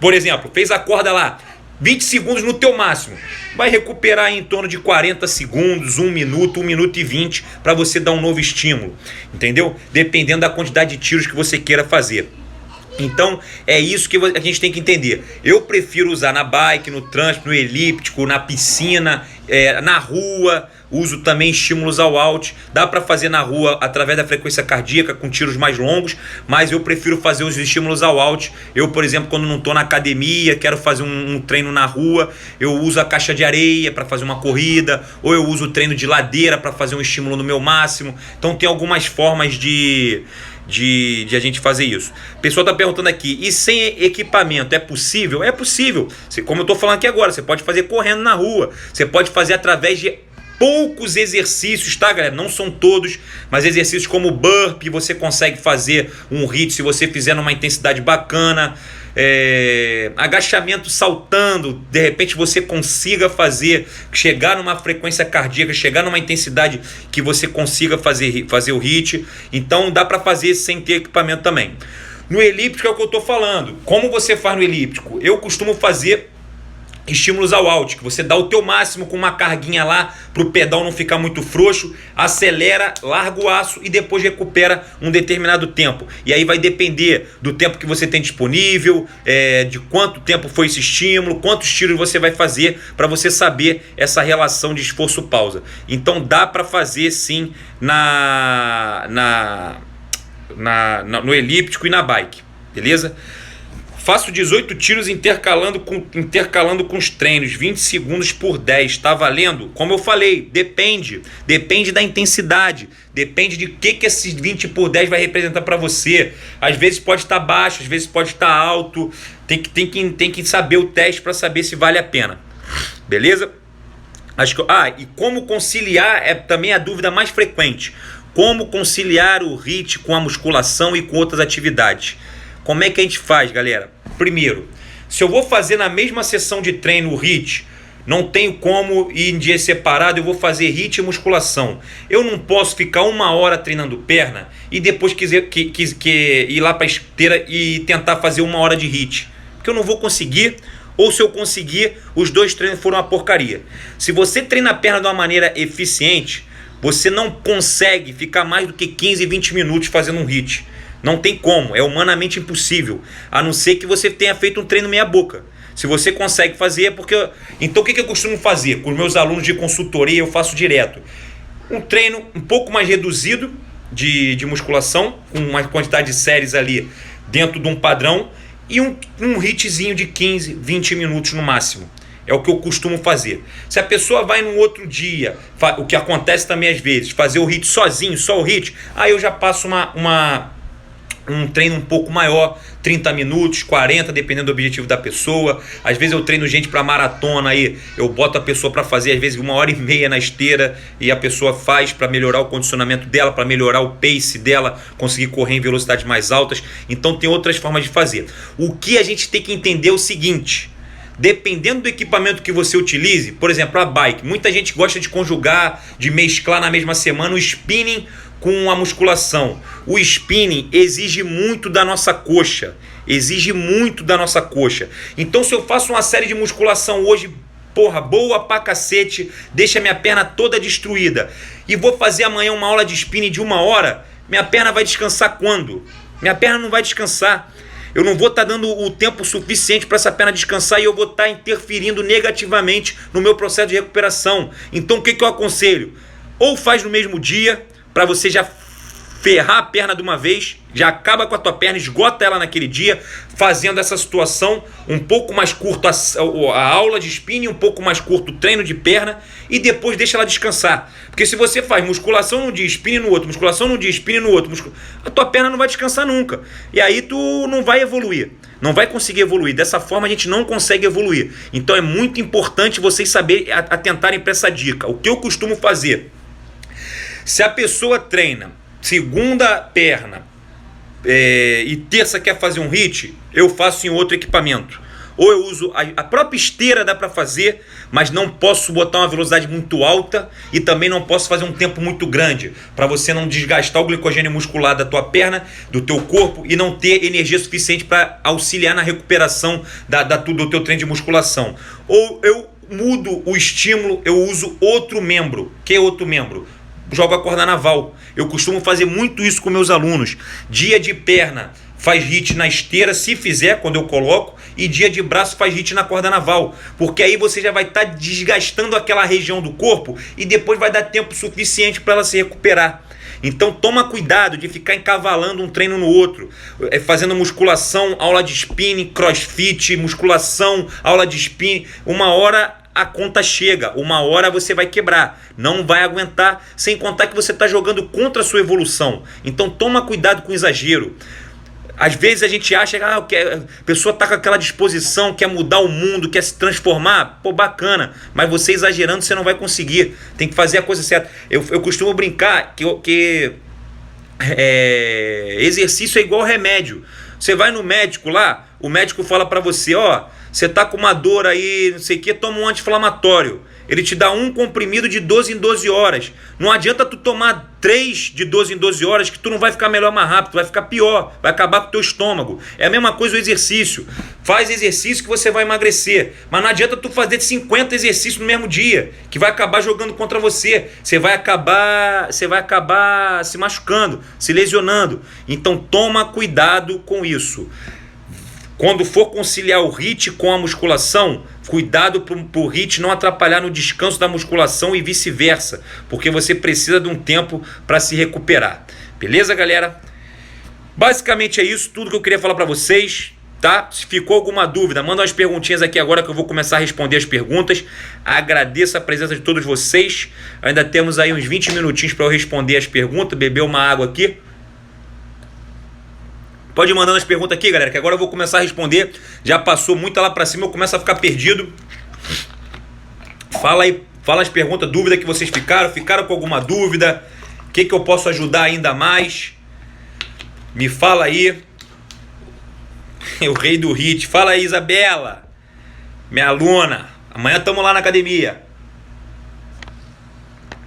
Por exemplo, fez a corda lá, 20 segundos no teu máximo. Vai recuperar em torno de 40 segundos, 1 minuto, 1 minuto e 20 para você dar um novo estímulo. Entendeu? Dependendo da quantidade de tiros que você queira fazer. Então é isso que a gente tem que entender. Eu prefiro usar na bike, no transporte, no elíptico, na piscina, na rua. Uso também estímulos all out. Dá para fazer na rua através da frequência cardíaca com tiros mais longos, mas eu prefiro fazer os estímulos all out. Eu, por exemplo, quando não estou na academia, quero fazer um treino na rua, eu uso a caixa de areia para fazer uma corrida, ou eu uso o treino de ladeira para fazer um estímulo no meu máximo. Então tem algumas formas de a gente fazer isso. O pessoal está perguntando aqui, e sem equipamento é possível? É possível. Como eu estou falando aqui agora, você pode fazer correndo na rua, você pode fazer através de poucos exercícios, tá, galera? Não são todos, mas exercícios como burpee, você consegue fazer um HIIT se você fizer numa intensidade bacana. Agachamento saltando, de repente você consiga chegar numa frequência cardíaca, chegar numa intensidade que você consiga fazer o HIIT. Então dá para fazer sem ter equipamento também. No elíptico é o que eu estou falando. Como você faz no elíptico? Eu costumo fazer estímulos all out, que você dá o teu máximo com uma carguinha lá para o pedal não ficar muito frouxo, acelera, larga o aço e depois recupera um determinado tempo. E aí vai depender do tempo que você tem disponível, de quanto tempo foi esse estímulo, quantos tiros você vai fazer para você saber essa relação de esforço-pausa. Então dá para fazer sim no elíptico e na bike, beleza? Faço 18 tiros intercalando com os treinos, 20 segundos por 10, tá valendo? Como eu falei, depende da intensidade, depende de que esses 20 por 10 vai representar para você. Às vezes pode estar baixo, às vezes pode estar alto, tem que saber o teste para saber se vale a pena, beleza? E como conciliar também a dúvida mais frequente, como conciliar o HIIT com a musculação e com outras atividades. Como é que a gente faz, galera? Primeiro, se eu vou fazer na mesma sessão de treino o HIIT, não tenho como ir em dia separado, eu vou fazer HIIT e musculação. Eu não posso ficar 1 hora treinando perna e depois ir lá para a esteira e tentar fazer 1 hora de HIIT. Porque eu não vou conseguir, ou se eu conseguir, os 2 treinos foram uma porcaria. Se você treina a perna de uma maneira eficiente, você não consegue ficar mais do que 15, 20 minutos fazendo um HIIT. Não tem como, é humanamente impossível, a não ser que você tenha feito um treino meia boca. Se você consegue fazer, porque... Então o que eu costumo fazer? Com os meus alunos de consultoria eu faço direto. Um treino um pouco mais reduzido de musculação, com uma quantidade de séries ali dentro de um padrão, e um HIITzinho de 15, 20 minutos no máximo. É o que eu costumo fazer. Se a pessoa vai num outro dia, o que acontece também às vezes, fazer o HIIT sozinho, só o HIIT, aí eu já passo um treino um pouco maior, 30 minutos, 40, dependendo do objetivo da pessoa. Às vezes eu treino gente para maratona, aí eu boto a pessoa para fazer às vezes 1h30 na esteira e a pessoa faz para melhorar o condicionamento dela, para melhorar o pace dela, conseguir correr em velocidades mais altas. Então tem outras formas de fazer. O que a gente tem que entender é o seguinte: dependendo do equipamento que você utilize, por exemplo, a bike, muita gente gosta de conjugar, de mesclar na mesma semana o spinning com a musculação. O spinning exige muito da nossa coxa, Então se eu faço uma série de musculação hoje, boa pra cacete, deixa minha perna toda destruída, e vou fazer amanhã uma aula de spinning de 1 hora, minha perna vai descansar quando? Minha perna não vai descansar. Eu não vou estar dando o tempo suficiente para essa perna descansar e eu vou estar interferindo negativamente no meu processo de recuperação. Então o que eu aconselho? Ou faz no mesmo dia, para você já ferrar a perna de uma vez, já acaba com a tua perna, esgota ela naquele dia, fazendo essa situação um pouco mais curto a aula de spinning, um pouco mais curto o treino de perna, e depois deixa ela descansar. Porque se você faz musculação num dia, spinning no outro, musculação num dia, spinning no outro, a tua perna não vai descansar nunca. E aí tu não vai evoluir, não vai conseguir evoluir. Dessa forma a gente não consegue evoluir. Então é muito importante vocês saberem atentarem para essa dica. O que eu costumo fazer? Se a pessoa treina segunda perna e terça quer fazer um HIIT, eu faço em outro equipamento. Ou eu uso a própria esteira, dá para fazer, mas não posso botar uma velocidade muito alta e também não posso fazer um tempo muito grande, para você não desgastar o glicogênio muscular da tua perna, do teu corpo, e não ter energia suficiente para auxiliar na recuperação do teu treino de musculação. Ou eu mudo o estímulo, eu uso outro membro. Que é outro membro? Jogo a corda naval. Eu costumo fazer muito isso com meus alunos. Dia de perna faz HIIT na esteira, se fizer, quando eu coloco, e dia de braço faz HIIT na corda naval, porque aí você já vai estar desgastando aquela região do corpo e depois vai dar tempo suficiente para ela se recuperar. Então toma cuidado de ficar encavalando um treino no outro, fazendo musculação, aula de spinning, crossfit, musculação, aula de spinning. 1 hora a conta chega, 1 hora você vai quebrar, não vai aguentar, sem contar que você está jogando contra a sua evolução. Então toma cuidado com o exagero. Às vezes a gente acha que a pessoa está com aquela disposição, quer mudar o mundo, quer se transformar, bacana, mas você exagerando você não vai conseguir, tem que fazer a coisa certa. Eu costumo brincar que exercício é igual remédio. Você vai no médico lá, o médico fala para você, você tá com uma dor aí, não sei o que, toma um anti-inflamatório. Ele te dá um comprimido de 12 em 12 horas. Não adianta tu tomar 3 de 12 em 12 horas que tu não vai ficar melhor mais rápido, vai ficar pior, vai acabar com o teu estômago. É a mesma coisa o exercício. Faz exercício que você vai emagrecer, mas não adianta tu fazer 50 exercícios no mesmo dia, que vai acabar jogando contra você. Você vai acabar se machucando, se lesionando. Então toma cuidado com isso. Quando for conciliar o HIIT com a musculação, cuidado para o HIIT não atrapalhar no descanso da musculação e vice-versa, porque você precisa de um tempo para se recuperar. Beleza, galera? Basicamente é isso, tudo que eu queria falar para vocês, tá? Se ficou alguma dúvida, manda umas perguntinhas aqui agora que eu vou começar a responder as perguntas. Agradeço a presença de todos vocês. Ainda temos aí uns 20 minutinhos para eu responder as perguntas, beber uma água aqui. Pode ir mandando as perguntas aqui, galera, que agora eu vou começar a responder. Já passou muito lá pra cima, eu começo a ficar perdido. Fala aí, fala as perguntas, dúvida que vocês ficaram com alguma dúvida? O que eu posso ajudar ainda mais? Me fala aí. O rei do HIIT. Fala aí, Isabela, minha aluna. Amanhã estamos lá na academia.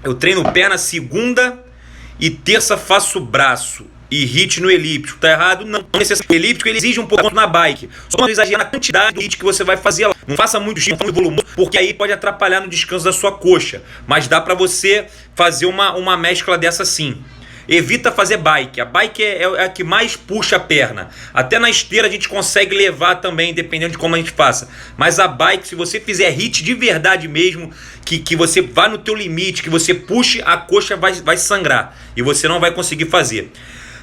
Eu treino perna segunda e terça faço braço. E HIIT no elíptico, tá errado? Não, o elíptico ele exige um pouco na bike. Só não exagerar na quantidade do HIIT que você vai fazer lá. Não faça muito estímulo, muito volumoso, porque aí pode atrapalhar no descanso da sua coxa. Mas dá pra você fazer uma mescla dessa sim. Evita fazer bike. A bike é a que mais puxa a perna. Até na esteira a gente consegue levar também, dependendo de como a gente faça. Mas a bike, se você fizer HIIT de verdade mesmo, que você vá no teu limite, que você puxe, a coxa vai sangrar. E você não vai conseguir fazer.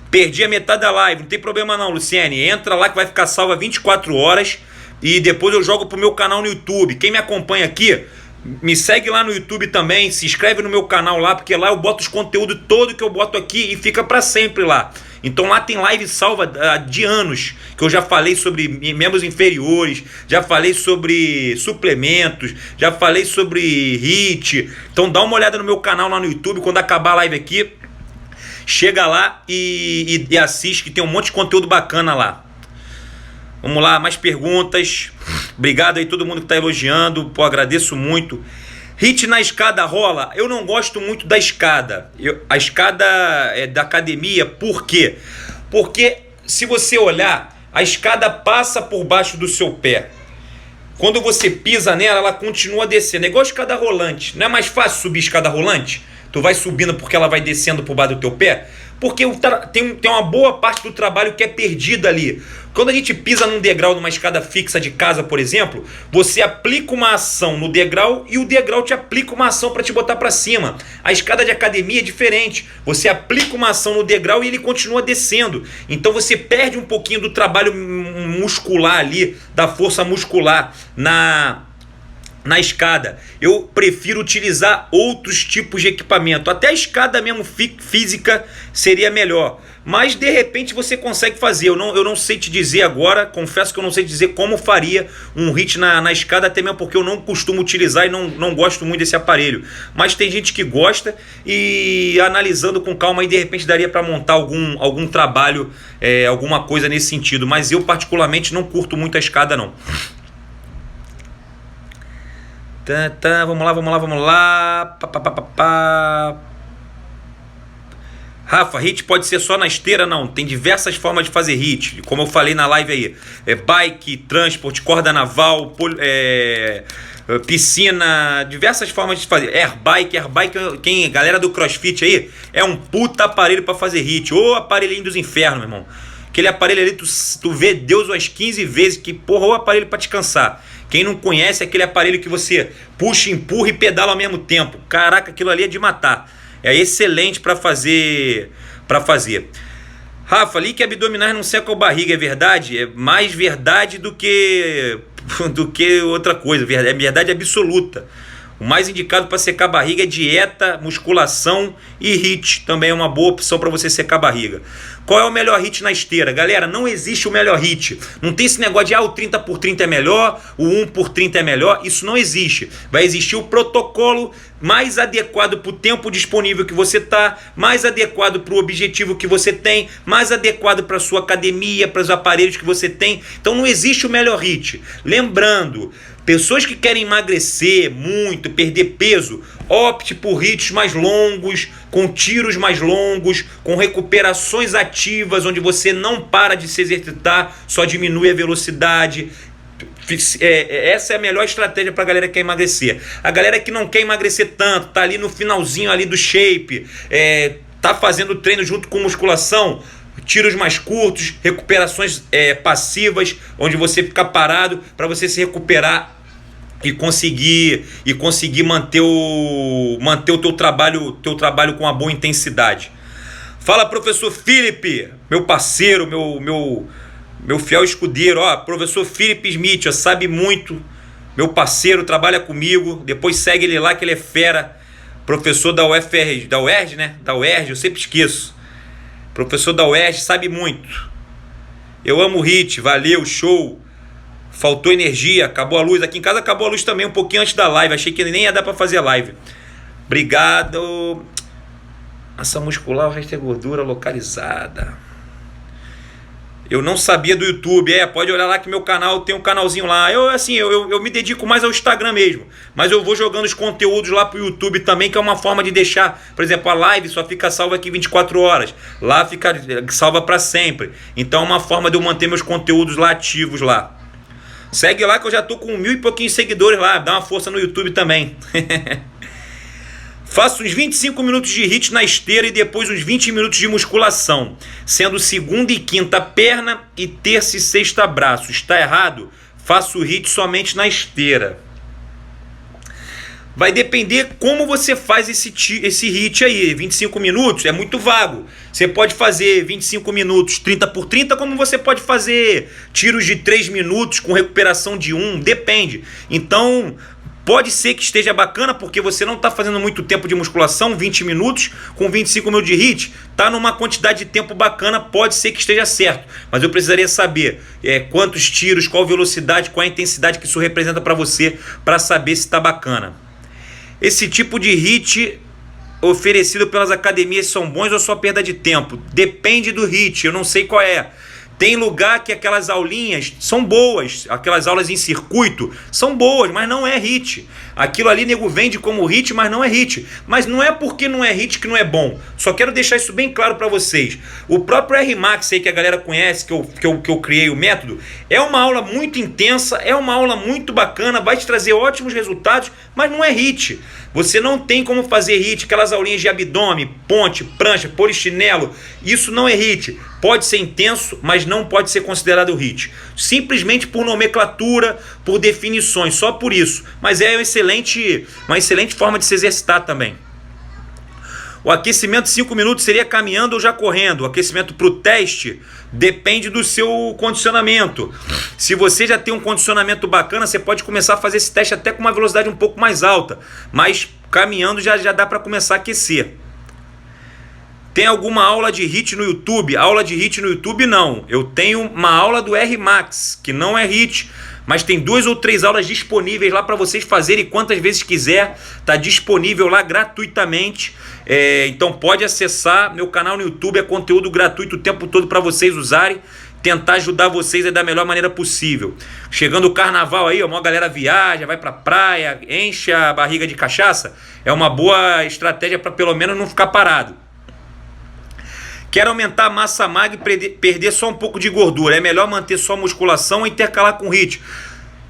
Perdi a metade da live, não tem problema não, Luciene. Entra lá que vai ficar salva 24 horas e depois eu jogo pro meu canal no YouTube. Quem me acompanha aqui, Me segue lá no YouTube também, se inscreve no meu canal lá, porque lá eu boto os conteúdos todo que eu boto aqui e fica para sempre lá. Então lá tem live salva de anos, que eu já falei sobre membros inferiores, já falei sobre suplementos, já falei sobre HIIT. Então dá uma olhada no meu canal lá no YouTube, quando acabar a live aqui, chega lá e assiste, que tem um monte de conteúdo bacana lá. Vamos lá, mais perguntas. Obrigado aí todo mundo que está elogiando. Pô, agradeço muito. HIIT na escada rola? Eu não gosto muito da escada. A escada é da academia, por quê? Porque se você olhar, a escada passa por baixo do seu pé. Quando você pisa nela, ela continua descendo. É igual a escada rolante. Não é mais fácil subir escada rolante? Tu vai subindo porque ela vai descendo por baixo do teu pé? Porque tem uma boa parte do trabalho que é perdida ali. Quando a gente pisa num degrau, numa escada fixa de casa, por exemplo, você aplica uma ação no degrau e o degrau te aplica uma ação para te botar para cima. A escada de academia é diferente. Você aplica uma ação no degrau e ele continua descendo. Então você perde um pouquinho do trabalho muscular ali, da força muscular na escada. Eu prefiro utilizar outros tipos de equipamento. Até a escada mesmo física seria melhor. Mas de repente você consegue fazer. Eu não sei te dizer agora, confesso que eu não sei dizer como faria um HIIT na escada, até mesmo porque eu não costumo utilizar e não gosto muito desse aparelho. Mas tem gente que gosta e analisando com calma aí de repente daria para montar algum trabalho, alguma coisa nesse sentido. Mas eu particularmente não curto muito a escada não. Vamos lá. Rafa, HIIT pode ser só na esteira? Não, tem diversas formas de fazer HIIT. Como eu falei na live aí, bike, transporte, corda naval, piscina, diversas formas de fazer. Airbike, galera do CrossFit aí, é um puta aparelho para fazer HIIT. Ô aparelhinho dos infernos, meu irmão. Aquele aparelho ali, tu vê Deus umas 15 vezes, que porra, o aparelho para descansar. Quem não conhece é aquele aparelho que você puxa, empurra e pedala ao mesmo tempo. Caraca, aquilo ali é de matar. É excelente para fazer. Rafa, líquido abdominais não seca a barriga, é verdade? É mais verdade do que outra coisa. É verdade absoluta. O mais indicado para secar a barriga é dieta, musculação e HIIT. Também é uma boa opção para você secar a barriga. Qual é o melhor HIIT na esteira? Galera, não existe o melhor HIIT. Não tem esse negócio de o 30x30 é melhor, o 1x30 é melhor. Isso não existe. Vai existir o protocolo mais adequado para o tempo disponível que você está, mais adequado para o objetivo que você tem, mais adequado para a sua academia, para os aparelhos que você tem. Então não existe o melhor HIIT. Lembrando, pessoas que querem emagrecer muito, perder peso, opte por HIITs mais longos, com tiros mais longos, com recuperações ativas, onde você não para de se exercitar, só diminui a velocidade. Essa é a melhor estratégia para a galera que quer emagrecer. A galera que não quer emagrecer tanto, tá ali no finalzinho ali do shape, tá fazendo treino junto com musculação, tiros mais curtos, recuperações passivas, onde você fica parado para você se recuperar e conseguir manter o teu trabalho com uma boa intensidade. Fala, professor Felipe, meu parceiro, meu fiel escudeiro, professor Felipe Smith, sabe muito, meu parceiro, trabalha comigo, depois segue ele lá que ele é fera, professor da UERJ, né? Da UERJ, eu sempre esqueço. Professor da UERJ, sabe muito. Eu amo o HIIT, valeu, show. Faltou energia, acabou a luz. Aqui em casa acabou a luz também um pouquinho antes da live. Achei que nem ia dar pra fazer a live. Obrigado. Massa muscular, o resto é gordura localizada. Eu não sabia do YouTube. Pode olhar lá que meu canal tem um canalzinho lá. Eu me dedico mais ao Instagram mesmo. Mas eu vou jogando os conteúdos lá pro YouTube também, que é uma forma de deixar. Por exemplo, a live só fica salva aqui 24 horas. Lá fica salva para sempre. Então é uma forma de eu manter meus conteúdos lá ativos lá. Segue lá que eu já tô com 1000 e pouquinhos seguidores lá. Dá uma força no YouTube também. Faço uns 25 minutos de HIIT na esteira e depois uns 20 minutos de musculação, sendo segunda e quinta perna e terça e sexta braço. Está errado? Faço HIIT somente na esteira. Vai depender como você faz esse HIIT aí. 25 minutos é muito vago. Você pode fazer 25 minutos 30x30, como você pode fazer tiros de 3 minutos com recuperação de 1. Depende. Então, Pode ser que esteja bacana porque você não está fazendo muito tempo de musculação, 20 minutos com 25 minutos de HIIT, está numa quantidade de tempo bacana, pode ser que esteja certo, mas eu precisaria saber quantos tiros, qual velocidade, qual a intensidade que isso representa para você, para saber se está bacana. Esse tipo de HIIT oferecido pelas academias são bons ou só perda de tempo? Depende do HIIT, eu não sei qual é. Tem lugar que aquelas aulinhas são boas, aquelas aulas em circuito são boas, mas não é HIIT. Aquilo ali nego vende como HIIT, mas não é HIIT. Mas não é porque não é HIIT que não é bom. Só quero deixar isso bem claro para vocês. O próprio R-Max aí que a galera conhece, que eu criei o método, é uma aula muito intensa, é uma aula muito bacana, vai te trazer ótimos resultados, mas não é HIIT. Você não tem como fazer HIIT, aquelas aulinhas de abdômen, ponte, prancha, polichinelo, isso não é HIIT. Pode ser intenso, mas não pode ser considerado HIIT. Simplesmente por nomenclatura, por definições, só por isso. Mas é uma excelente forma de se exercitar também. O aquecimento 5 minutos seria caminhando ou já correndo? O aquecimento para o teste depende do seu condicionamento. Se você já tem um condicionamento bacana, você pode começar a fazer esse teste até com uma velocidade um pouco mais alta. Mas caminhando já dá para começar a aquecer. Tem alguma aula de HIIT no YouTube? Aula de HIIT no YouTube não. Eu tenho uma aula do R-Max, que não é HIIT, mas tem 2 ou 3 aulas disponíveis lá para vocês fazerem quantas vezes quiser. Está disponível lá gratuitamente. Então pode acessar meu canal no YouTube, é conteúdo gratuito o tempo todo para vocês usarem. Tentar ajudar vocês da melhor maneira possível. Chegando o carnaval aí, uma galera viaja, vai pra praia, enche a barriga de cachaça. É uma boa estratégia para pelo menos não ficar parado. Quero aumentar a massa magra e perder só um pouco de gordura. É melhor manter só musculação ou intercalar com HIIT?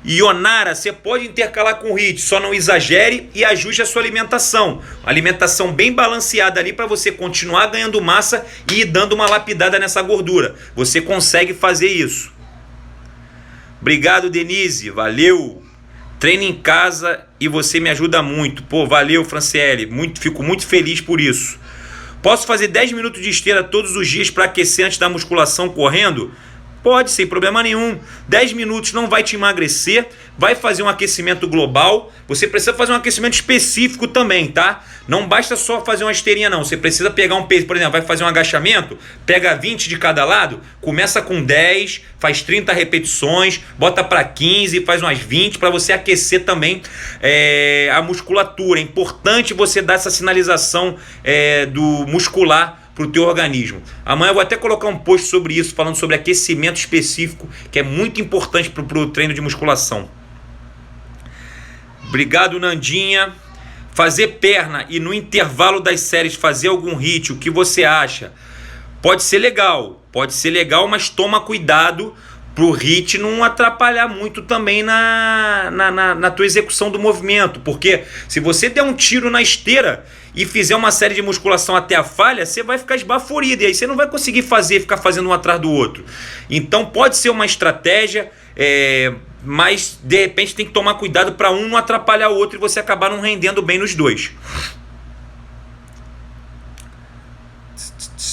Ionara, você pode intercalar com HIIT, só não exagere e ajuste a sua alimentação. Alimentação bem balanceada ali para você continuar ganhando massa e ir dando uma lapidada nessa gordura. Você consegue fazer isso. Obrigado, Denise. Valeu. Treino em casa e você me ajuda muito. Pô, valeu, Franciele. Fico muito feliz por isso. Posso fazer 10 minutos de esteira todos os dias para aquecer antes da musculação correndo? Pode, sem problema nenhum. 10 minutos não vai te emagrecer, vai fazer um aquecimento global. Você precisa fazer um aquecimento específico também, tá? Não basta só fazer uma esteirinha não. Você precisa pegar um peso, por exemplo, vai fazer um agachamento, pega 20 de cada lado, começa com 10, faz 30 repetições, bota para 15, faz umas 20 para você aquecer também a musculatura. É importante você dar essa sinalização do muscular para o teu organismo. Amanhã eu vou até colocar um post sobre isso, falando sobre aquecimento específico, que é muito importante para o treino de musculação. Obrigado, Nandinha. Fazer perna e no intervalo das séries fazer algum HIIT, o que você acha? Pode ser legal, mas toma cuidado para o HIIT não atrapalhar muito também na tua execução do movimento, porque se você der um tiro na esteira e fizer uma série de musculação até a falha, você vai ficar esbaforido e aí você não vai conseguir ficar fazendo um atrás do outro. Então pode ser uma estratégia, mas de repente tem que tomar cuidado para um não atrapalhar o outro e você acabar não rendendo bem nos dois.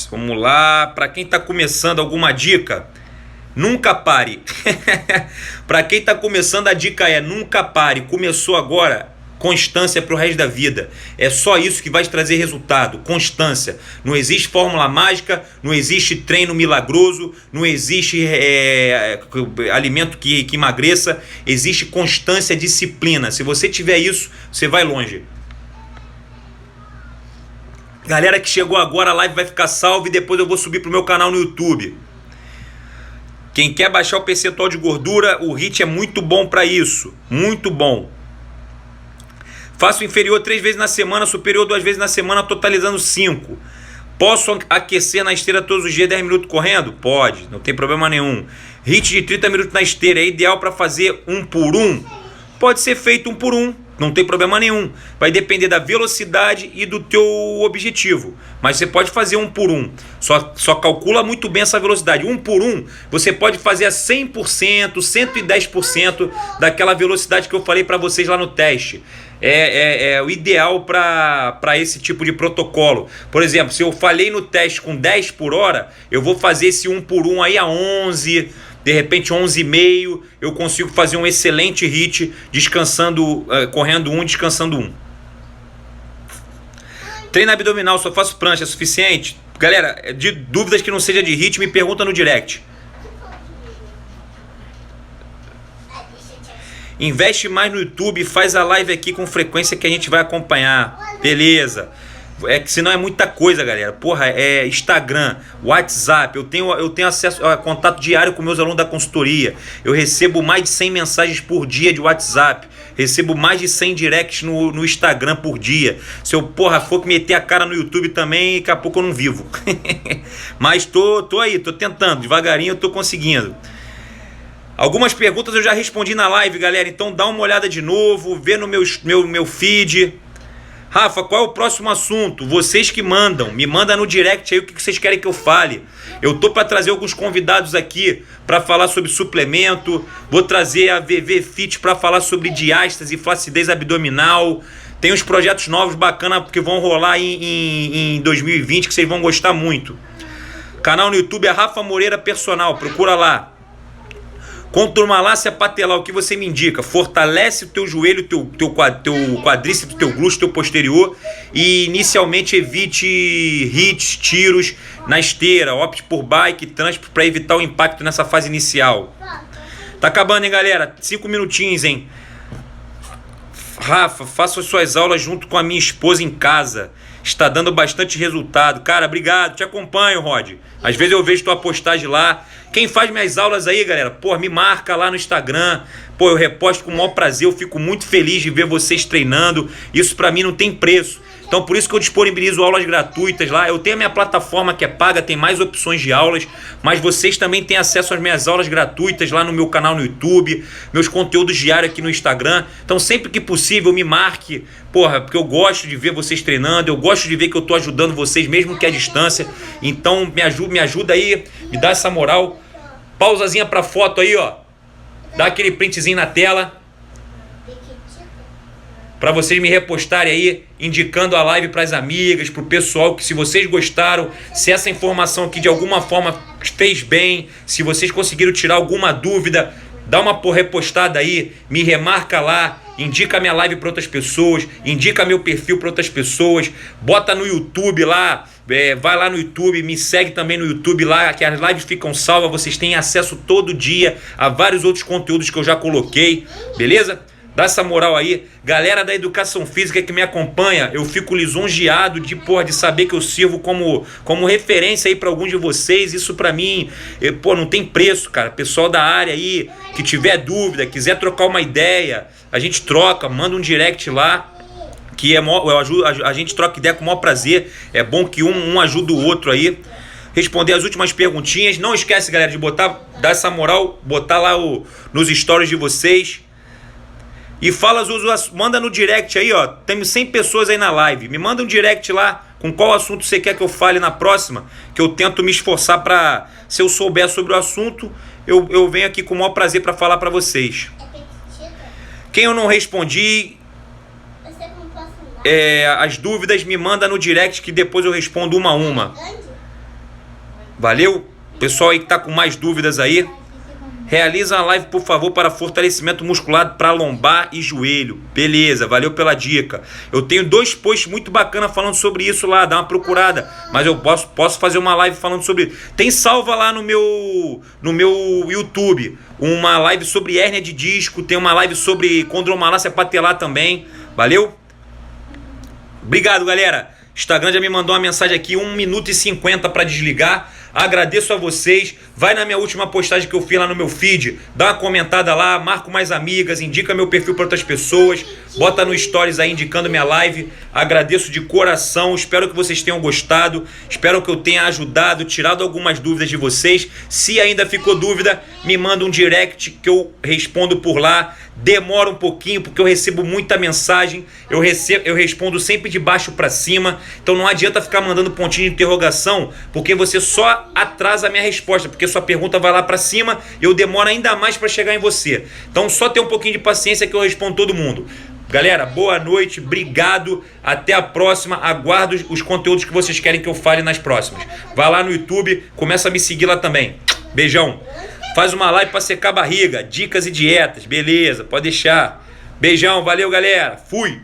Vamos lá, para quem está começando, alguma dica? Nunca pare. Para quem está começando, a dica é nunca pare. Começou agora, constância para o resto da vida. É só isso que vai te trazer resultado, constância. Não existe fórmula mágica, não existe treino milagroso, não existe alimento que emagreça. Existe constância, disciplina. Se você tiver isso, você vai longe. Galera que chegou agora, a live vai ficar salva e depois eu vou subir para o meu canal no YouTube. Quem quer baixar o percentual de gordura, o HIIT é muito bom para isso. Muito bom. Faço inferior 3 vezes na semana, superior 2 vezes na semana, totalizando 5. Posso aquecer na esteira todos os dias 10 minutos correndo? Pode, não tem problema nenhum. HIIT de 30 minutos na esteira é ideal para fazer 1 por 1? Pode ser feito 1 por 1. Não tem problema nenhum. Vai depender da velocidade e do teu objetivo. Mas você pode fazer 1 por 1. Só calcula muito bem essa velocidade. 1 por 1, você pode fazer a 100%, 110% daquela velocidade que eu falei para vocês lá no teste. É o ideal para esse tipo de protocolo. Por exemplo, se eu falei no teste com 10 por hora, eu vou fazer esse 1 por 1 aí a 11, de repente 11,5, eu consigo fazer um excelente hit, descansando, correndo um, descansando um. Treino abdominal, só faço prancha, é suficiente? Galera, de dúvidas que não seja de hit, me pergunta no direct. Investe mais no YouTube, faz a live aqui com frequência que a gente vai acompanhar. Beleza. É que senão é muita coisa, galera. Porra, é Instagram, WhatsApp. Eu tenho acesso a contato diário com meus alunos da consultoria. Eu recebo mais de 100 mensagens por dia de WhatsApp. Recebo mais de 100 directs no Instagram por dia. Se eu, for meter a cara no YouTube também, daqui a pouco eu não vivo. Mas tô aí, tô tentando. Devagarinho eu tô conseguindo. Algumas perguntas eu já respondi na live, galera. Então dá uma olhada de novo, vê no meu feed. Rafa, qual é o próximo assunto? Vocês que mandam, me manda no direct aí o que vocês querem que eu fale. Eu tô para trazer alguns convidados aqui para falar sobre suplemento. Vou trazer a VV Fit para falar sobre diástase e flacidez abdominal. Tem uns projetos novos bacanas que vão rolar em 2020 que vocês vão gostar muito. Canal no YouTube é Rafa Moreira Personal, procura lá. Contormalácia patelar, o que você me indica? Fortalece o teu joelho, teu quadríceps, teu glúteo, teu posterior. E inicialmente evite hits, tiros na esteira. Opte por bike, transport para evitar o impacto nessa fase inicial. Tá acabando, hein, galera? 5 minutinhos, hein? Rafa, faço as suas aulas junto com a minha esposa em casa. Está dando bastante resultado. Cara, obrigado. Te acompanho, Rod. Às vezes eu vejo tua postagem lá. Quem faz minhas aulas aí, galera, me marca lá no Instagram. Eu reposto com o maior prazer. Eu fico muito feliz de ver vocês treinando. Isso pra mim não tem preço. Então por isso que eu disponibilizo aulas gratuitas lá. Eu tenho a minha plataforma que é paga, tem mais opções de aulas. Mas vocês também têm acesso às minhas aulas gratuitas lá no meu canal no YouTube. Meus conteúdos diários aqui no Instagram. Então sempre que possível me marque. Porque eu gosto de ver vocês treinando. Eu gosto de ver que eu tô ajudando vocês, mesmo que à distância. Então me ajuda aí, me dá essa moral. Pausazinha pra foto aí, ó. Dá aquele printzinho na tela. Pra vocês me repostarem aí, indicando a live pras amigas, pro pessoal, que se vocês gostaram, se essa informação aqui de alguma forma fez bem, se vocês conseguiram tirar alguma dúvida, dá uma repostada aí, me remarca lá, indica minha live para outras pessoas, indica meu perfil para outras pessoas, bota no YouTube lá, vai lá no YouTube, me segue também no YouTube lá, que as lives ficam salvas, vocês têm acesso todo dia a vários outros conteúdos que eu já coloquei, beleza? Dá essa moral aí. Galera da educação física que me acompanha, eu fico lisonjeado de saber que eu sirvo como referência aí para alguns de vocês. Isso para mim, não tem preço, cara. Pessoal da área aí, que tiver dúvida, quiser trocar uma ideia, a gente troca, manda um direct lá, que a gente troca ideia com o maior prazer. É bom que um ajuda o outro aí. Responder as últimas perguntinhas. Não esquece, galera, de dar essa moral, botar lá nos stories de vocês. E manda no direct aí, ó. Temos 100 pessoas aí na live. Me manda um direct lá com qual assunto você quer que eu fale na próxima, que eu tento me esforçar para, se eu souber sobre o assunto, eu venho aqui com o maior prazer para falar para vocês. Quem eu não respondi, as dúvidas me manda no direct que depois eu respondo uma a uma. Valeu? Pessoal aí que tá com mais dúvidas aí. Realiza uma live, por favor, para fortalecimento muscular para lombar e joelho. Beleza, valeu pela dica. Eu tenho 2 posts muito bacanas falando sobre isso lá, dá uma procurada. Mas eu posso fazer uma live falando sobre... Tem salva lá no meu YouTube uma live sobre hérnia de disco, tem uma live sobre condromalácia patelar também. Valeu? Obrigado, galera. Instagram já me mandou uma mensagem aqui, 1 minuto e 50 para desligar. Agradeço a vocês. Vai na minha última postagem que eu fiz lá no meu feed, dá uma comentada lá, marco mais amigas, indica meu perfil para outras pessoas, bota no stories aí indicando minha live. Agradeço de coração, espero que vocês tenham gostado, espero que eu tenha ajudado, tirado algumas dúvidas de vocês. Se ainda ficou dúvida, me manda um direct que eu respondo por lá. Demora um pouquinho porque eu recebo muita mensagem, eu respondo sempre de baixo para cima, então não adianta ficar mandando pontinho de interrogação, porque você só atrasa a minha resposta, porque sua pergunta vai lá para cima e eu demoro ainda mais para chegar em você. Então só ter um pouquinho de paciência que eu respondo todo mundo. Galera, boa noite, obrigado, até a próxima, aguardo os conteúdos que vocês querem que eu fale nas próximas. Vai lá no YouTube, começa a me seguir lá também. Beijão. Faz uma live para secar a barriga, dicas e dietas, beleza, pode deixar. Beijão, valeu galera, fui!